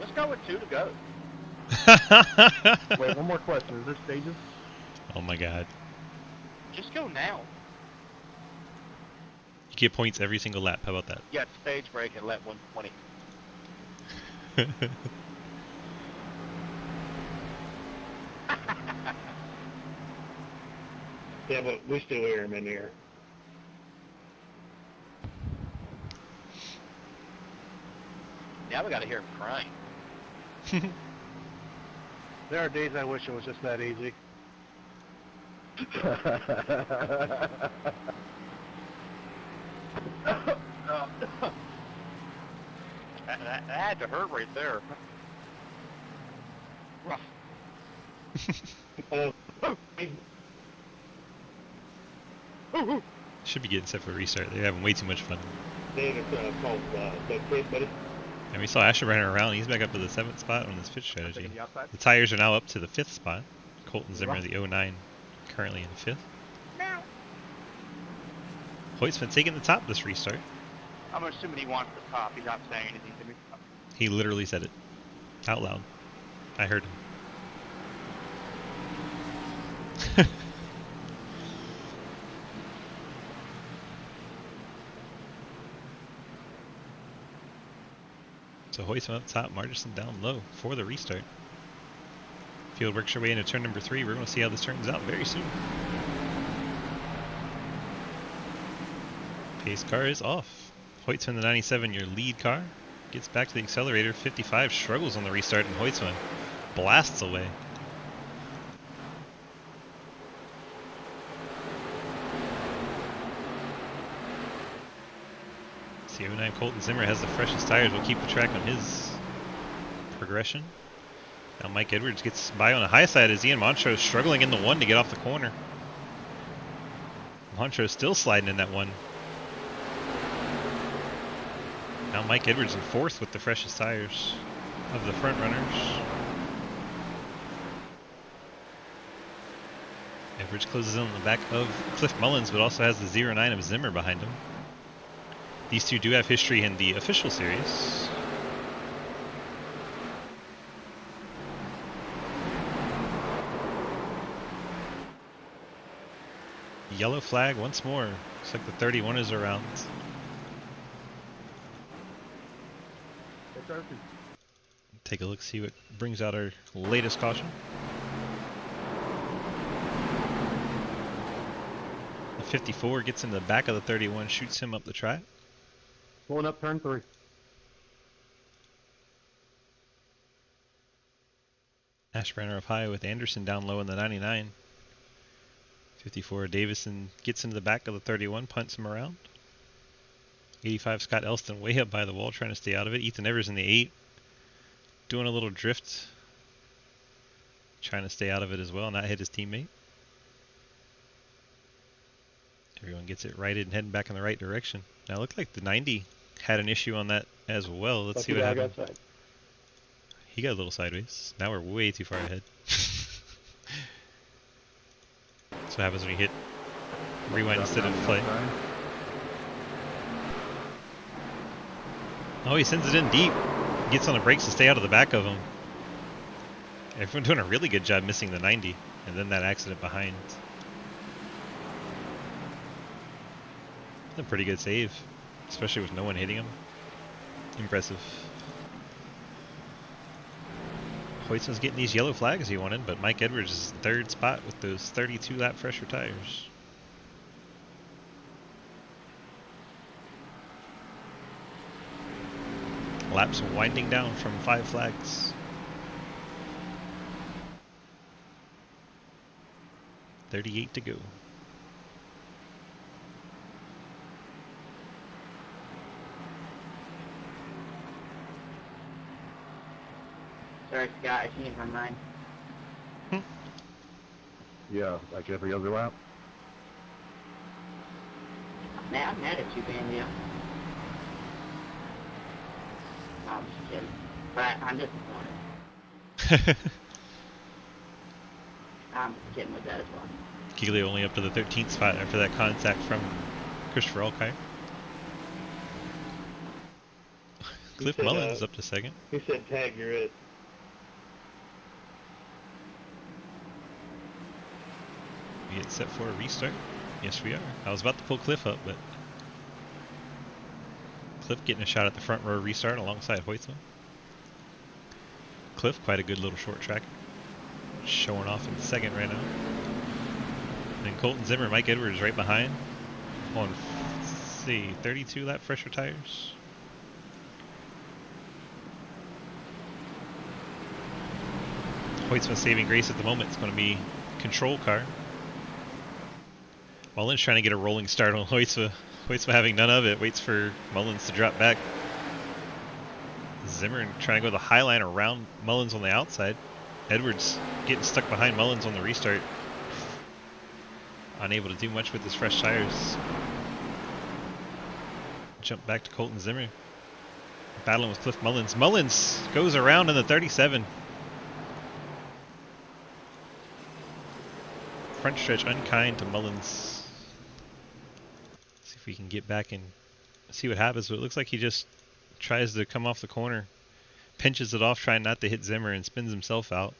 Just go with 2 to go. Wait, one more question. Is there stages? Oh my god. Just go now. You get points every single lap. How about that? Yeah, stage break at lap 120. Yeah, but we still hear him in here. Now we gotta hear him crying. There are days I wish it was just that easy. That had to hurt right there. Should be getting set for a restart. They're having way too much fun. David called the kid, but And we saw Asher running around. He's back up to the 7th spot on his pitch strategy. The tires are now up to the 5th spot. Colton Zimmer, the 09, currently in 5th. Hoyt's taking the top this restart. I'm assuming he wants the top. He's not saying anything to me. He literally said it out loud. I heard him. So Hoyt up top, Margerson down low for the restart. Field works your way into turn number 3. We're going to see how this turns out very soon. Pace car is off. Hoytsman, the 97, your lead car, gets back to the accelerator. 55 struggles on the restart, and Hoytsman blasts away. The 09 Colton Zimmer has the freshest tires. We'll keep a track on his progression. Now Mike Edwards gets by on the high side as Ian Montrose struggling in the 1 to get off the corner. Montrose still sliding in that 1. Now Mike Edwards in 4th with the freshest tires of the front runners. Edwards closes in on the back of Cliff Mullins, but also has the 09 of Zimmer behind him. These two do have history in the official series. Yellow flag once more. Looks like the 31 is around. Take a look, see what brings out our latest caution. The 54 gets in the back of the 31, shoots him up the track. Pulling up turn 3. Ashbrenner up high with Anderson down low in the 99. 54 Davison gets into the back of the 31, punts him around. 85 Scott Elston way up by the wall trying to stay out of it. Ethan Evers in the 8 doing a little drift, trying to stay out of it as well, not hit his teammate. Everyone gets it righted and heading back in the right direction. Now it looked like the 90 had an issue on that as well. Let's see what happens. He got a little sideways. Now we're way too far ahead. That's what happens when you hit rewind instead of play. Oh, he sends it in deep. Gets on the brakes to stay out of the back of him. Everyone doing a really good job missing the 90. And then that accident behind. A pretty good save. Especially with no one hitting him. Impressive. Hoytson's getting these yellow flags he wanted, but Mike Edwards is 3rd spot with those 32 lap fresher tires. Laps winding down from 5 flags. 38 to go. Sorry, Scott, I changed my mind. Yeah, like every other lap. I'm mad at you, Daniel. No, I'm just kidding. But I'm disappointed. I'm just kidding with that as well. Giglio only up to the 13th spot after that contact from Christopher Alkire. Cliff Mullins up to 2nd. He said, tag, you're it. We get set for a restart. Yes, we are. I was about to pull Cliff up, but Cliff getting a shot at the front row restart alongside Hoytsman. Cliff, quite a good little short track. Showing off in 2nd right now. And Colton Zimmer, Mike Edwards right behind on, let's see, 32 lap fresher tires. Hoytsman's saving grace at the moment. It's going to be control car. Mullins trying to get a rolling start on Hoytsma. Hoytsma having none of it. Waits for Mullins to drop back. Zimmer trying to go the high line around Mullins on the outside. Edwards getting stuck behind Mullins on the restart. Unable to do much with his fresh tires. Jump back to Colton Zimmer. Battling with Cliff Mullins. Mullins goes around in the 37. Front stretch unkind to Mullins. See if we can get back and see what happens. But it looks like he just tries to come off the corner. Pinches it off, trying not to hit Zimmer, and spins himself out.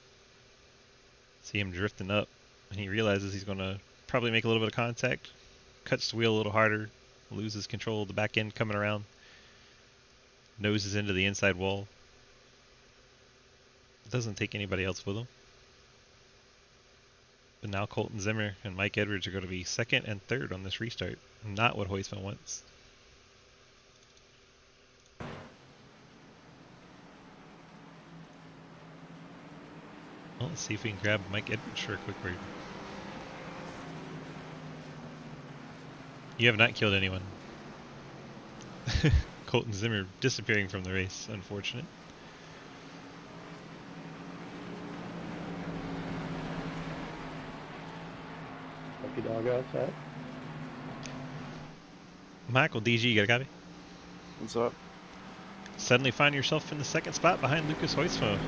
See him drifting up. And he realizes he's going to probably make a little bit of contact. Cuts the wheel a little harder. Loses control of the back end coming around. Noses into the inside wall. Doesn't take anybody else with him. But now Colton Zimmer and Mike Edwards are going to be second and third on this restart. Not what Hoytsman wants. Well, let's see if we can grab Mike Edwards for a quick word. You have not killed anyone. Colton Zimmer disappearing from the race. Unfortunate. Lucky dog outside. Michael, DG, you got a copy? What's up? Suddenly find yourself in the second spot behind Lucas Hoytsma.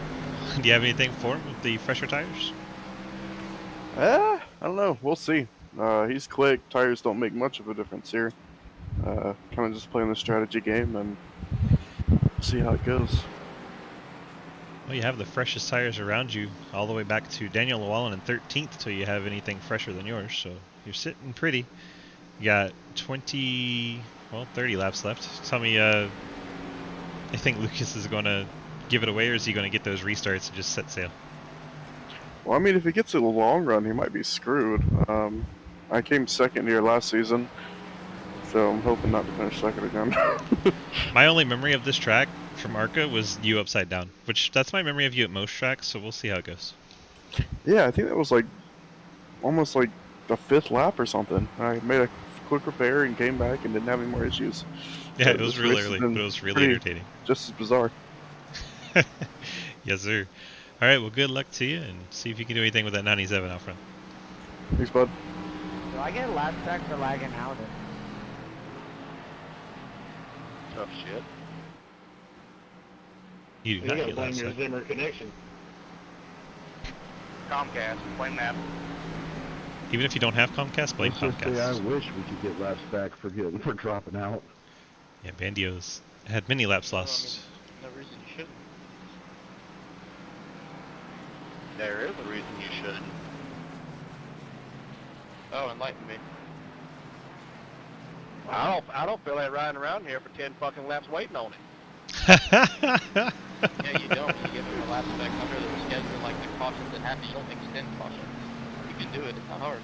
Do you have anything for him with the fresher tires? I don't know. We'll see. He's quick. Tires don't make much of a difference here. Kind of just playing the strategy game and see how it goes. Well, you have the freshest tires around you all the way back to Daniel Llewellyn in 13th till you have anything fresher than yours. So you're sitting pretty. You got 30 laps left. Tell me, I think Lucas is going to give it away, or is he going to get those restarts and just set sail? Well, I mean, if he gets a long run, he might be screwed. I came second here last season, so I'm hoping not to finish second again. My only memory of this track from ARCA was you upside down, which that's my memory of you at most tracks, so we'll see how it goes. Yeah, I think that was like almost like the 5th lap or something. I made a quick repair and came back and didn't have any more issues. Yeah, So it was this really race has early, been but it was really pretty- entertaining. Just as bizarre. Yes, sir. All right, well, good luck to you, and see if you can do anything with that 97 out front. Thanks, bud. Do I get a lap track for lagging out? Tough shit. You do You not gotta get blame last your set. Zimmer connection. Comcast, blame that. Even if you don't have Comcast, blame Let's just say I Comcast. wish we could get laps back for dropping out. Yeah, Bandio's had many laps lost. No reason you shouldn't. There is a reason you shouldn't. Oh, enlighten me. I don't feel like riding around here for 10 fucking laps waiting on it. Yeah, you don't. You get the laps back under the schedule, like the cautions that happen. You don't extend cautions. You can do it. It's not hard.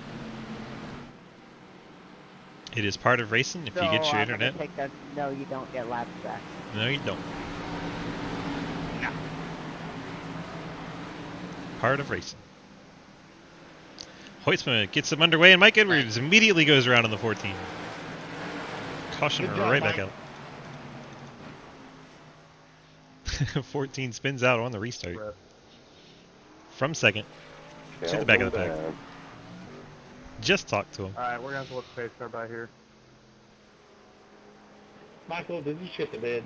It is part of racing if you get your I'm gonna internet. take that. No, you don't get lap track. No, you don't. No. Part of racing. Hoytsma gets him underway, and Mike Edwards immediately goes around on the 14. Caution Good job, right Mike. back out. 14 spins out on the restart. From second to the back of the pack. Just talked to him. Alright, we're gonna have to let the pace car by here. Michael, did you shit the bed?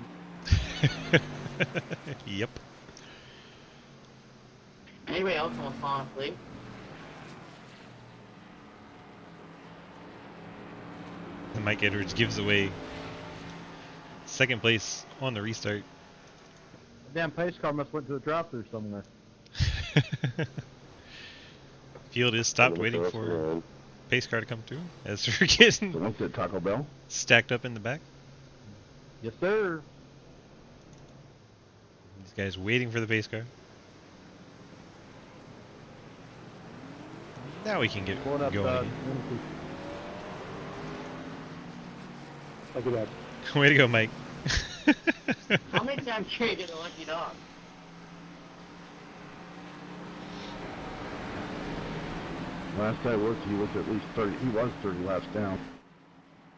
Yep. Anybody else want to fall asleep? And Mike Edwards gives away second place on the restart. Damn pace car must went to a drop-through somewhere. Field is stopped waiting for pace car to come through as we're getting That's at Taco Bell. stacked up in the back. Yes, sir. These guys waiting for the pace car. Now we can get Going up, going again. Look at that. Way to go, Mike. How many times can you get a lucky dog? Last I looked, he was at least 30. He was 30 laps down.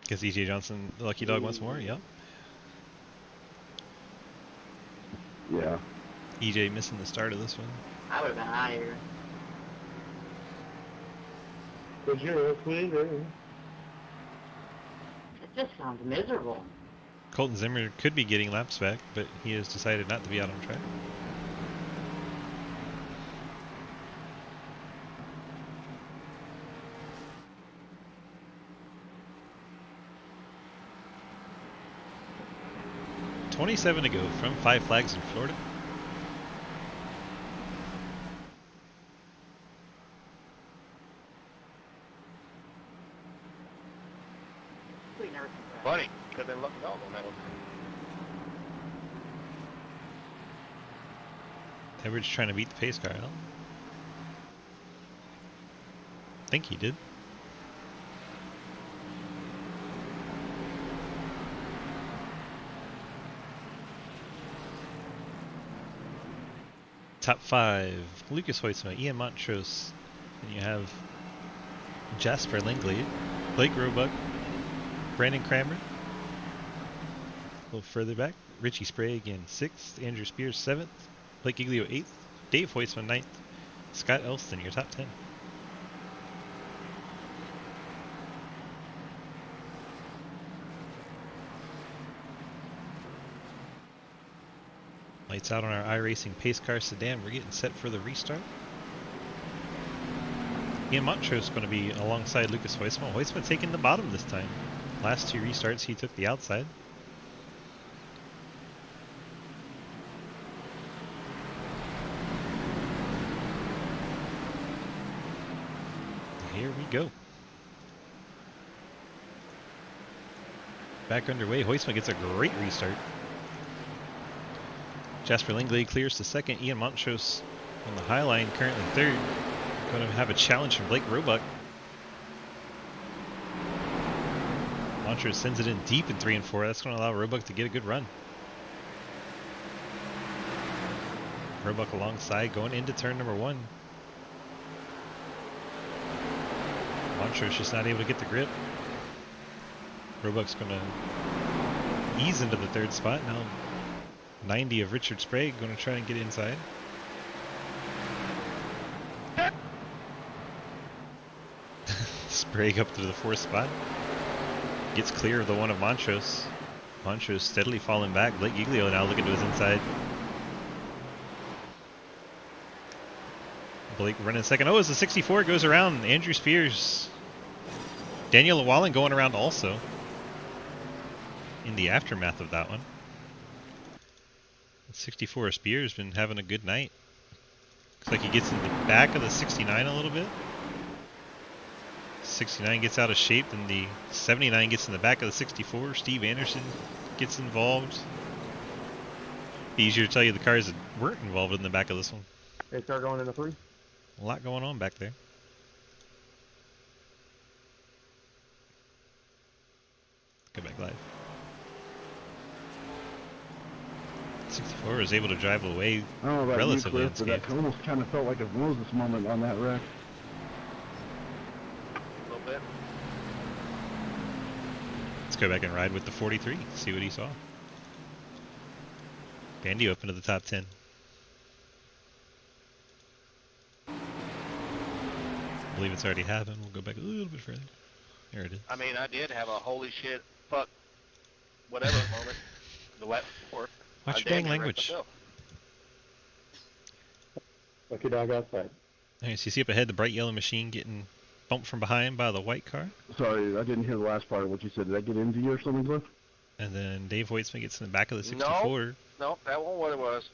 Because EJ Johnson, the lucky dog, once more. Yep. Yeah. EJ missing the start of this one. I would have been higher. Cause you're a quitter. It just sounds miserable. Colton Zimmer could be getting laps back, but he has decided not to be out on track. .27 to go from 5 Flags in Florida. Funny, could have been lucky dog on that one. Edwards trying to beat the pace car, I think he did. Top 5, Lucas Hoytsma, Ian Montrose, and you have Jasper Langley, Blake Roebuck, Brandon Kramer. A little further back, Richie Sprague in 6th, Andrew Spears 7th, Blake Giglio 8th, Dave Hoytsma 9th, Scott Elston, your top 10. Lights out on our iRacing pace car sedan. We're getting set for the restart. Ian Montrose is going to be alongside Lucas Hoytsma. Hoytsma taking the bottom this time. Last 2 restarts, he took the outside. Here we go. Back underway. Hoytsma gets a great restart. Jasper Langley clears to 2nd. Ian Montrose on the high line, currently 3rd. Going to have a challenge from Blake Roebuck. Montrose sends it in deep in 3 and 4. That's going to allow Roebuck to get a good run. Roebuck alongside, going into turn number 1. Montrose just not able to get the grip. Roebuck's going to ease into the 3rd spot. Now 90 of Richard Sprague going to try and get inside. Sprague up to the 4th spot. Gets clear of the one of Montrose. Montrose steadily falling back. Blake Giglio now looking to his inside. Blake running 2nd. Oh, as the 64 goes around, Andrew Spears. Daniel Llewellyn going around also. In the aftermath of that one. 64 Spears been having a good night. Looks like he gets in the back of the 69 a little bit. 69 gets out of shape, and the 79 gets in the back of the 64. Steve Anderson gets involved. Easier to tell you the cars that weren't involved in the back of this one. They start going into 3. A lot going on back there. Go back live. 64 was able to drive away I don't know about relatively you, Cliff, but unscathed. that almost kind of felt like a Moses moment on that wreck. A little bit. Let's go back and ride with the 43, see what he saw. Bandy up into the top 10. I believe it's already happened. We'll go back a little bit further. There it is. I mean, I did have a holy shit, fuck, whatever moment. The lap before. Watch your dang language. Lucky dog outside. Alright, so you see up ahead the bright yellow machine getting bumped from behind by the white car. Sorry, I didn't hear the last part of what you said. Did I get into you or something, Cliff? And then Dave Hoytsma gets in the back of the 64. No, that wasn't what it was.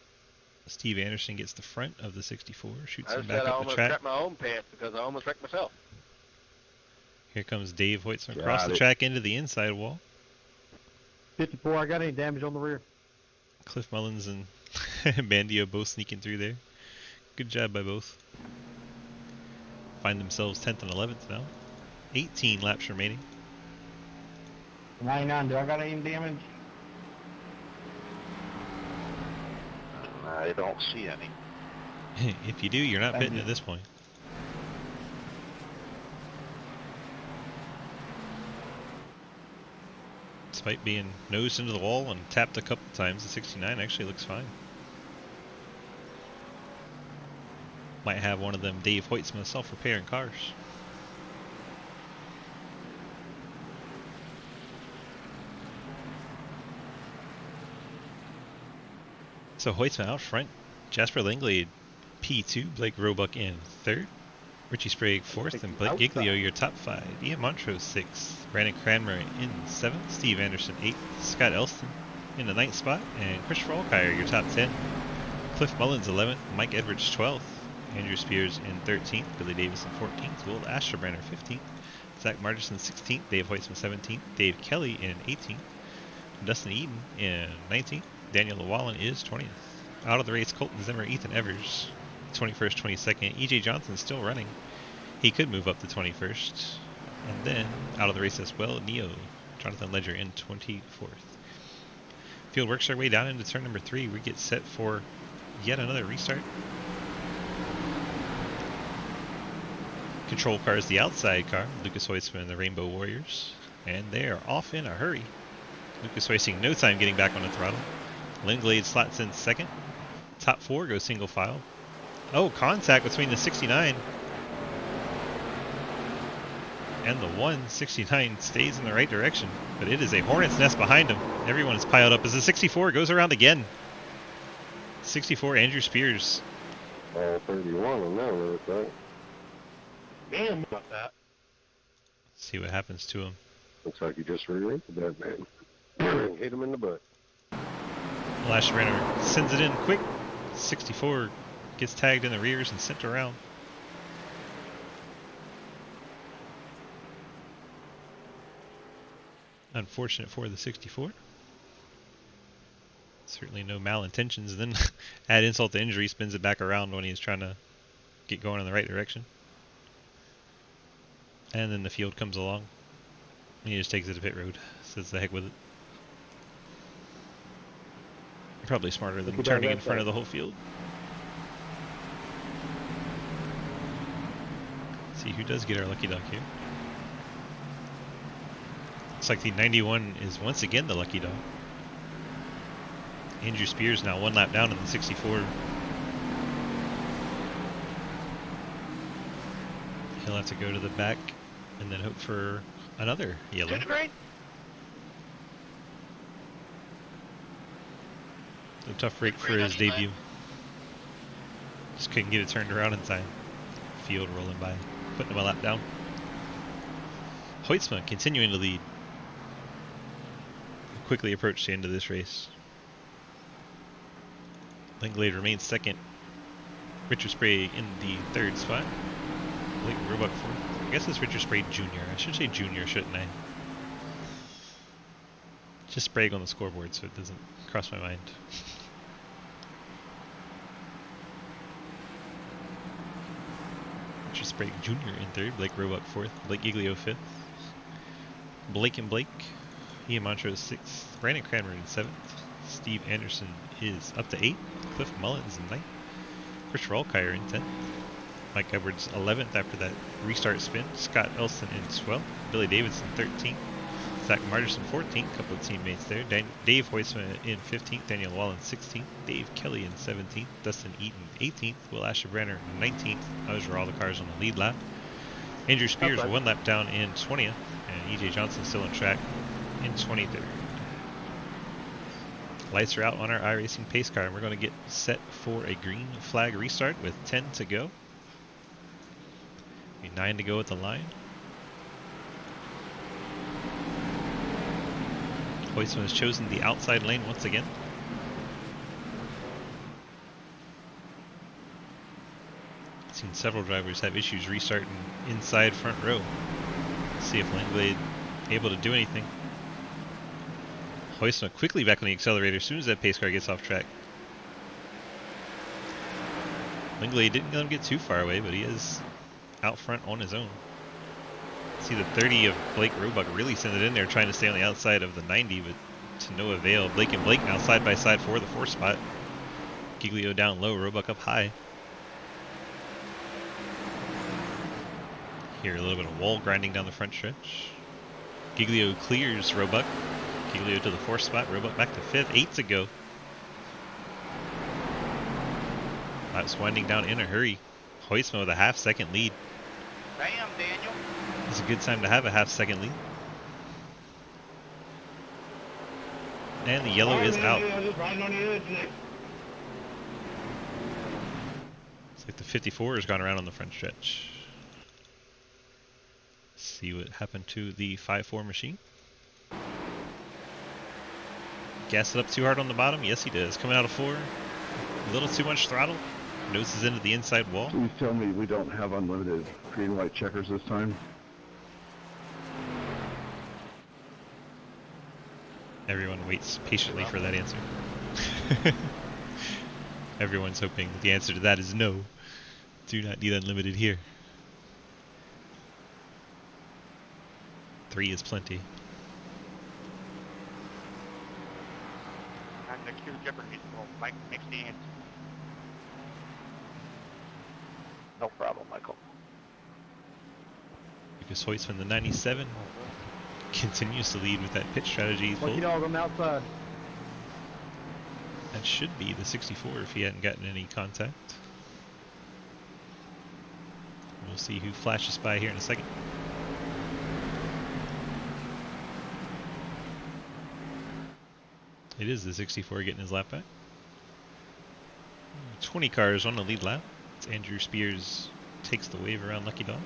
Steve Anderson gets the front of the 64, shoots I him just back said I up the almost track. trapped my own pants because I almost wrecked myself. Here comes Dave Hoytsma Got across the it. track into the inside wall. 54, I got any damage on the rear? Cliff Mullins and Bandio both sneaking through there. Good job by both. find themselves 10th and 11th now. 18 laps remaining. 99, do I got any damage? I don't see any. If you do, you're not Thank pitting you. at this point. Despite being nosed into the wall and tapped a couple times, the 69 actually looks fine. Might have one of them Dave Hoytsman self-repairing cars. So Hoytsman out front, Jasper Langley P2, Blake Roebuck in 3rd, Richie Sprague 4th, and Blake Giglio your top 5. Ian Montrose 6th, Brandon Cranmer in 7th, Steve Anderson 8th, Scott Elston in the 9th spot, and Christopher Allkire your top 10. Cliff Mullins 11th, Mike Edwards 12th, Andrew Spears in 13th, Billy Davis in 14th, Will Asherbrenner 15th, Zach Margerson 16th, Dave Hoytsman 17th, Dave Kelly in 18th, Dustin Eden in 19th, Daniel Llewellyn is 20th. Out of the race, Colton Zimmer, Ethan Evers, 21st, 22nd. EJ Johnson still running. He could move up to 21st. And then, out of the race as well, Neo, Jonathan Ledger in 24th. Field works our way down into turn number 3. We get set for yet another restart. Control car is the outside car, Lucas Hoytsman and the Rainbow Warriors. And they are off in a hurry. Lucas wasting no time getting back on the throttle. Lindglade slots in 2nd. Top 4 goes single file. Oh, contact between the 69 and the 169 stays in the right direction, but it is a hornet's nest behind him. Everyone is piled up as the 64 goes around again. 64, Andrew Spears. 31 on that one, right? Damn about that. See what happens to him. Looks like you just rear-ended that man. Hit him in the butt. Lash Renner sends it in quick. 64 gets tagged in the rears and sent around. Unfortunate for the 64. Certainly no malintentions. Then add insult to injury, spins it back around when he's trying to get going in the right direction. And then the field comes along. And he just takes it to pit road. Says the heck with it. Probably smarter than turning in front of the whole field. Let's see who does get our lucky dog here. Looks like the 91 is once again the lucky dog. Andrew Spears now 1 lap down in the 64. He'll have to go to the back and then hope for another yellow. A tough break for his debut. Just couldn't get it turned around in time. Field rolling by, putting him a lap down. Hoytsman continuing to lead. Quickly approach the end of this race. Lindglade remains 2nd. Richard Sprague in the 3rd spot. Blake Roebuck 4th. I guess it's Richard Sprague Jr. I should say Junior, shouldn't I? Just Sprague on the scoreboard so it doesn't cross my mind. Richard Sprague Jr. in 3rd, Blake Roebuck 4th, Blake Giglio 5th, Blake and Blake, Ian Montrose 6th, Brandon Cranmer in 7th, Steve Anderson is up to 8th, Cliff Mullins in 9th, Christopher Allkire in 10th, Mike Edwards 11th after that restart spin, Scott Elston in 12th, Billy Davidson 13th, Zach Margerson 14th, couple of teammates there. Dave Hoytsman in 15th, Daniel Wallen 16th, Dave Kelly in 17th, Dustin Eaton 18th, Will Asherbrenner 19th. Those were all the cars on the lead lap. Andrew Spears 1 lap down in 20th, and EJ Johnson still on track in 23rd. Lights are out on our iRacing pace car, and we're going to get set for a green flag restart with 10 to go. 9 to go at the line. Hoytsman has chosen the outside lane once again. Seen several drivers have issues restarting inside front row. Let's see if Lindglade able to do anything. Hoytsman quickly back on the accelerator as soon as that pace car gets off track. Lindglade didn't let him get too far away, but he has out front on his own. See the 30 of Blake Roebuck really sent it in there, trying to stay on the outside of the 90, but to no avail. Blake and Blake now side by side for the 4th spot. Giglio down low, Roebuck up high. Here a little bit of wall grinding down the front stretch. Giglio clears Roebuck. Giglio to the 4th spot, Roebuck back to 5th, 8 to go. Laps winding down in a hurry. Hoisman with a half-second lead. Bam, Daniel. It's a good time to have a half-second lead. And the yellow is out. Just riding on the edge there. It's like the 54 has gone around on the front stretch. See what happened to the 5.4 machine. Gas it up too hard on the bottom? Yes, he does. Coming out of 4. A little too much throttle. Noses into the inside wall. Please tell me we don't have unlimited green-white checkers this time. Everyone waits patiently for that answer. Everyone's hoping that the answer to that is no. Do not need unlimited here. 3 is plenty. And the Q Jeopardy will Mike makes the answer. No problem, Michael. Lucas Hoytsman, the 97, continues to lead with that pitch strategy. Lucky dog on the outside. That should be the 64 if he hadn't gotten any contact. We'll see who flashes by here in a second. It is the 64 getting his lap back. 20 cars on the lead lap. It's Andrew Spears takes the wave around Lucky Dog.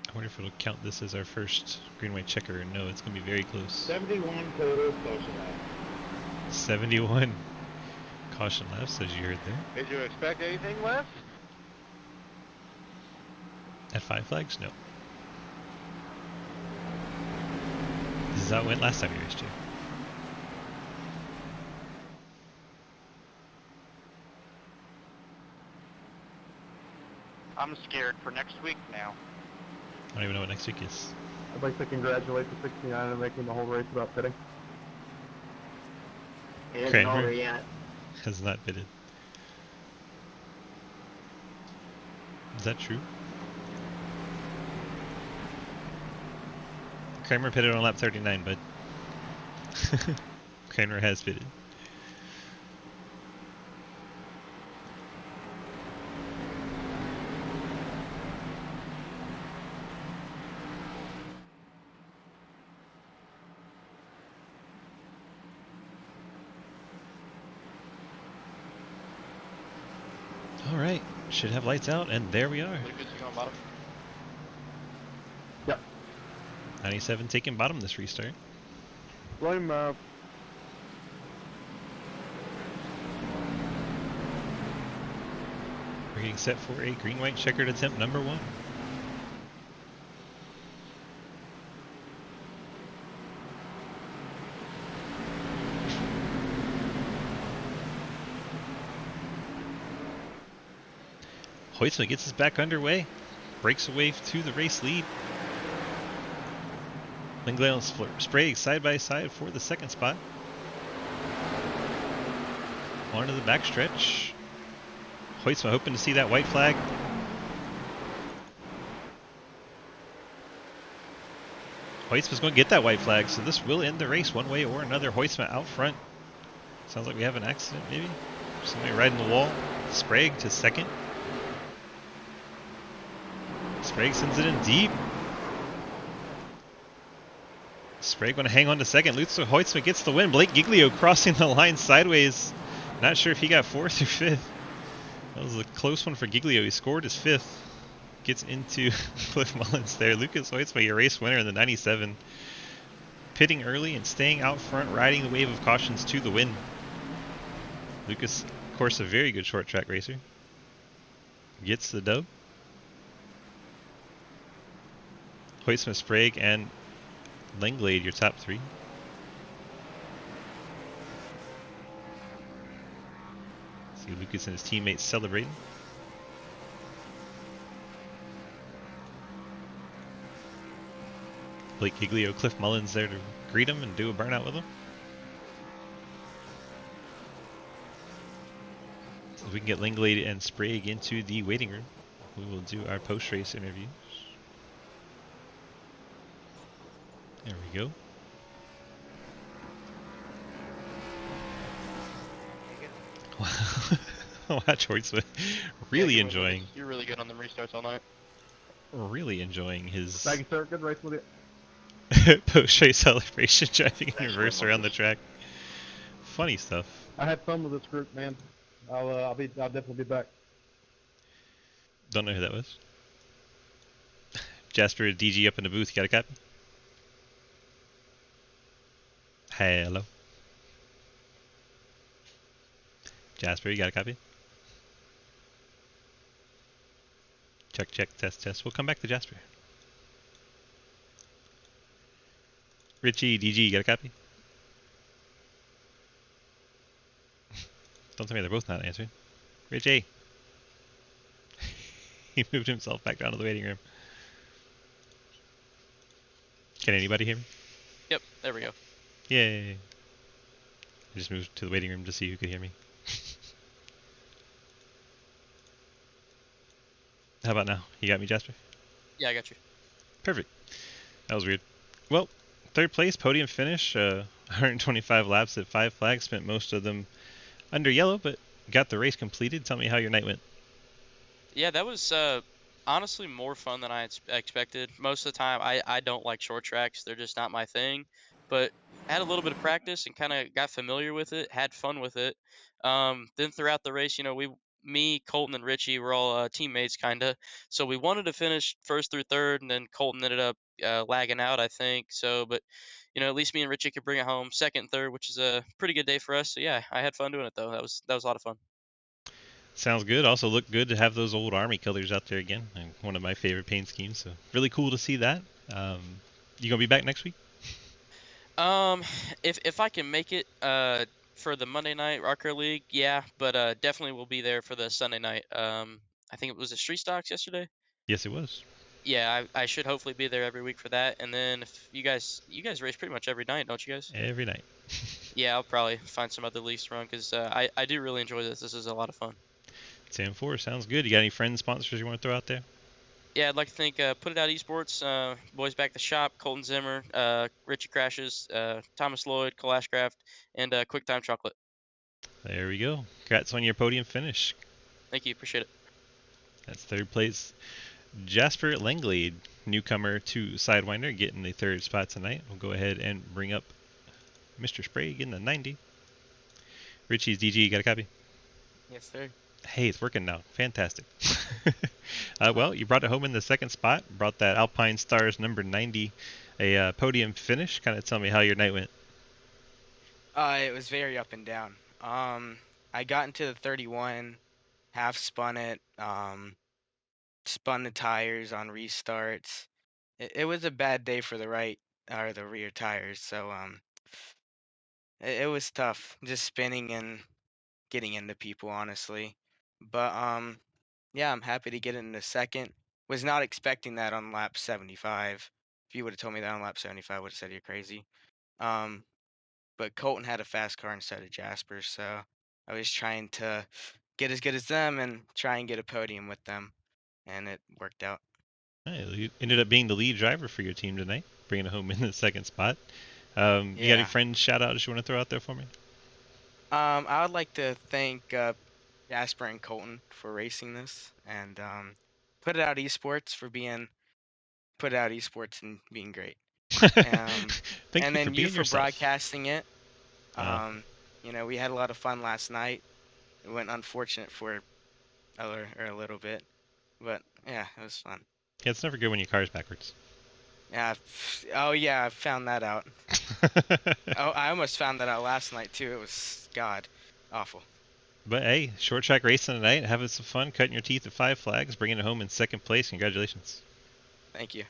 I wonder if it'll count this as our first green-white checker or no. It's going to be very close. 71 total caution lap. 71 caution laps, as you heard there. Did you expect anything less? At 5 flags? No. This is how it went last time you raced here. I'm scared for next week now. I don't even know what next week is. I'd like to congratulate the 69 on making the whole race without pitting. It isn't Kramer over yet. has not pitted. Is that true? Kramer pitted on lap 39, but Kramer has pitted. All right, should have lights out, and there we are. Lucas, you on bottom? Yep. 97 taking bottom this restart. Blame map. We're getting set for a green-white checkered attempt number 1. Hoytsman gets us back underway, breaks away to the race lead. Lingley and Sprague side by side for the 2nd spot. Onto the backstretch. Hoytsman hoping to see that white flag. Hoytsman's going to get that white flag, so this will end the race one way or another. Hoytsman out front. Sounds like we have an accident, maybe. Somebody riding the wall. Sprague to 2nd. Sprague sends it in deep. Sprague going to hang on to 2nd. Luther Hoytsman gets the win. Blake Giglio crossing the line sideways. Not sure if he got 4th or 5th. That was a close one for Giglio. He scored his 5th. Gets into Cliff Mullins there. Lucas Hoytsman, your race winner in the 97. Pitting early and staying out front, riding the wave of cautions to the win. Lucas, of course, a very good short track racer. Gets the dub. Hoytsman, Sprague, and Langlade, your top 3. See Lucas and his teammates celebrating. Blake Giglio, Cliff Mullins there to greet him and do a burnout with him. So we can get Langlade and Sprague into the waiting room. We will do our post-race interviews. There we go. Watch Hortsman really enjoying. You're really good on the restarts all night. Really enjoying his Thank you, sir. Good race with you. post-race celebration, driving in reverse around the track. Funny stuff. I had fun with this group, man. I'll definitely be back. Don't know who that was. Jasper, DG up in the booth. You got a copy? Hello. Jasper, you got a copy? Check, check, test, test. We'll come back to Jasper. Richie, DG, you got a copy? Don't tell me they're both not answering. Richie! He moved himself back down to the waiting room. Can anybody hear me? Yep, there we go. Yay! I just moved to the waiting room to see who could hear me. How about now? You got me, Jasper? Yeah, I got you. Perfect. That was weird. Well, third place, podium finish. 125 laps at 5 flags. Spent most of them under yellow, but got the race completed. Tell me how your night went. Yeah, that was honestly more fun than I expected. Most of the time, I don't like short tracks. They're just not my thing. But I had a little bit of practice and kind of got familiar with it, had fun with it. Then throughout the race, me, Colton, and Richie were all teammates, kind of. So we wanted to finish first through third, and then Colton ended up lagging out, I think. So, but at least me and Richie could bring it home second and third, which is a pretty good day for us. So yeah, I had fun doing it though. That was a lot of fun. Sounds good. Also looked good to have those old Army colors out there again. One of my favorite paint schemes. So really cool to see that. You gonna be back next week? Um, if I can make it for the Monday night ARCA League, yeah, but definitely will be there for the Sunday night. I think it was the Street Stocks yesterday. Yes, it was. Yeah, I should hopefully be there every week for that. And then if you guys race pretty much every night, don't you guys? Every night. Yeah, I'll probably find some other leagues to run because I do really enjoy this. This is a lot of fun. 10-4 sounds good. You got any friends, sponsors you want to throw out there? Yeah, I'd like to thank Put It Out Esports, Boys Back the Shop, Colton Zimmer, Richie Crashes, Thomas Lloyd, Kalashcraft, and Quick Time Chocolate. There we go. Congrats on your podium finish. Thank you, appreciate it. That's third place. Jasper Langlade, newcomer to Sidewinder, getting the third spot tonight. We'll go ahead and bring up Mr. Sprague in the 90. Richie's DG, you got a copy? Yes, sir. Hey, it's working now. Fantastic. Well, you brought it home in the second spot. Brought that Alpine Stars number 90, a podium finish. Kind of tell me how your night went. It was very up and down. I got into the 31, half spun it, spun the tires on restarts. It was a bad day for the right or the rear tires, so it was tough just spinning and getting into people, honestly. But yeah, I'm happy to get it in the second. Was not expecting that on lap 75. If you would have told me that on lap 75, I would have said you're crazy. Um, but Colton had a fast car instead of Jasper, so I was trying to get as good as them and try and get a podium with them, and it worked out. Hey, you ended up being the lead driver for your team tonight, bringing it home in the second spot. You got any Yeah. friends shout outs you want to throw out there for me? I would like to thank Jasper and Colton for racing this, and Put It Out Esports for being Put It Out Esports and being great. Thank And you then for you being for yourself. broadcasting it. Wow. We had a lot of fun last night. It went unfortunate for a little bit, but yeah, it was fun. Yeah, it's never good when your car's backwards. Yeah. Oh yeah, I found that out. Oh, I almost found that out last night too. It was God, awful. But hey, short track racing tonight, having some fun, cutting your teeth at 5 flags, bringing it home in second place. Congratulations. Thank you.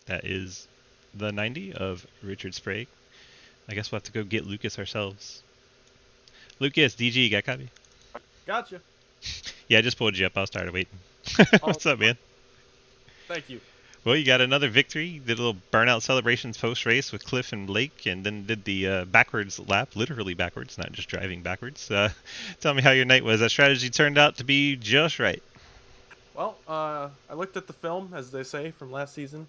That is the 90 of Richard Sprague. I guess we'll have to go get Lucas ourselves. Lucas, DG, you got copy? Gotcha. Yeah, I just pulled you up. I was tired of waiting. What's up, man? Thank you. Well, you got another victory. Did a little burnout celebrations post-race with Cliff and Blake, and then did the backwards lap, literally backwards, not just driving backwards. Tell me how your night was. That strategy turned out to be just right. Well, I looked at the film, as they say, from last season.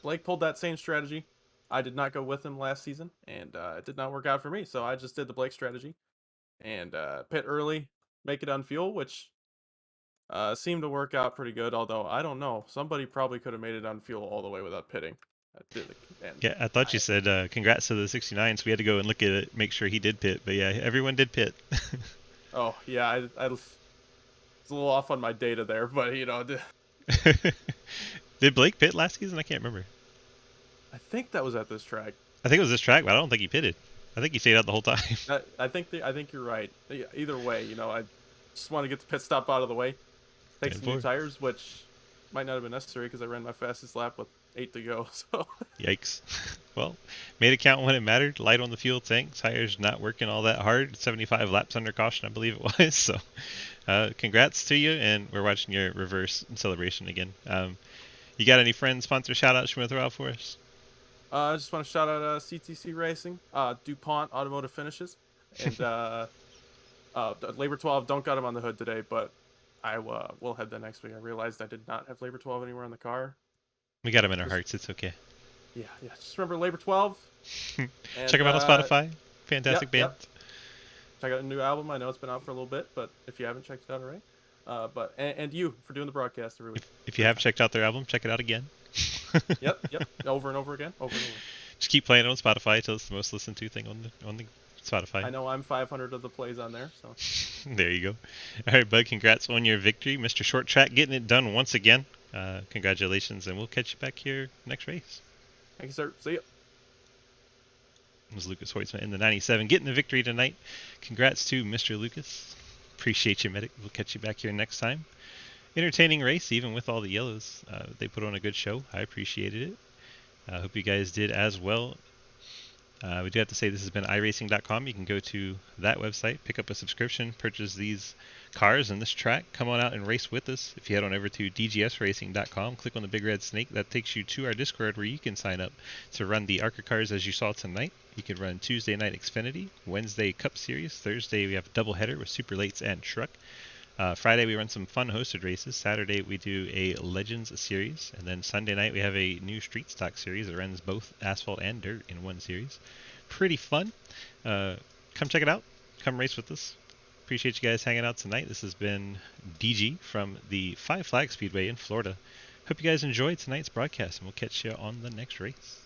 Blake pulled that same strategy. I did not go with him last season, and it did not work out for me. So I just did the Blake strategy, and pit early, make it on fuel, which seemed to work out pretty good. Although I don't know, somebody probably could have made it on fuel all the way without pitting. And Yeah, I thought you said congrats to the 69s. We had to go and look at it, make sure he did pit. But yeah, everyone did pit. Oh yeah, I was a little off on my data there, but you know, Did Blake pit last season? I can't remember. I think that was at this track. I think it was this track, but I don't think he pitted. I think he stayed out the whole time. I think you're right. Either way, you know, I just want to get the pit stop out of the way. Take some new tires, which might not have been necessary because I ran my fastest lap with 8 to go. So Yikes. Well, made it count when it mattered. Light on the fuel tank. Tires not working all that hard. 75 laps under caution, I believe it was. So congrats to you, and we're watching your reverse celebration again. You got any friends, sponsor shout-outs you want to throw out for us? I just want to shout out CTC Racing, DuPont Automotive Finishes, and Labor 12. Don't got them on the hood today, but I will head that next week. I realized I did not have Labor 12 anywhere on the car. We got them in our hearts. It's okay. Yeah. Just remember Labor 12. Check them out on Spotify. Fantastic band. Yep. Check out a new album. I know it's been out for a little bit, but if you haven't checked it out already, and you for doing the broadcast every week. If you have checked out their album, check it out again. Yep. Over and over again. Just keep playing it on Spotify until it's the most listened to thing on the Spotify. I know I'm 500 of the plays on there, so. There you go. All right, bud. Congrats on your victory, Mr. Short Track, getting it done once again. Congratulations, and we'll catch you back here next race. Thank you, sir. See ya. It was Lucas Hoytsman in the 97 getting the victory tonight. Congrats to Mr. Lucas. Appreciate you, Medic. We'll catch you back here next time. Entertaining race, even with all the yellows. They put on a good show. I appreciated it. I hope you guys did as well. We do have to say this has been iRacing.com. You can go to that website, pick up a subscription, purchase these cars and this track. Come on out and race with us. If you head on over to dgsracing.com, click on the big red snake. That takes you to our Discord where you can sign up to run the ARCA cars as you saw tonight. You can run Tuesday night Xfinity, Wednesday Cup Series, Thursday we have a doubleheader with Super Lates and Truck. Friday we run some fun hosted races. Saturday we do a Legends series, and then Sunday night we have a new Street Stock series that runs both asphalt and dirt in one series. Pretty fun. Come check it out. Come race with us. Appreciate you guys hanging out tonight. This has been DG from the Five Flag Speedway in Florida. Hope you guys enjoyed tonight's broadcast, and we'll catch you on the next race.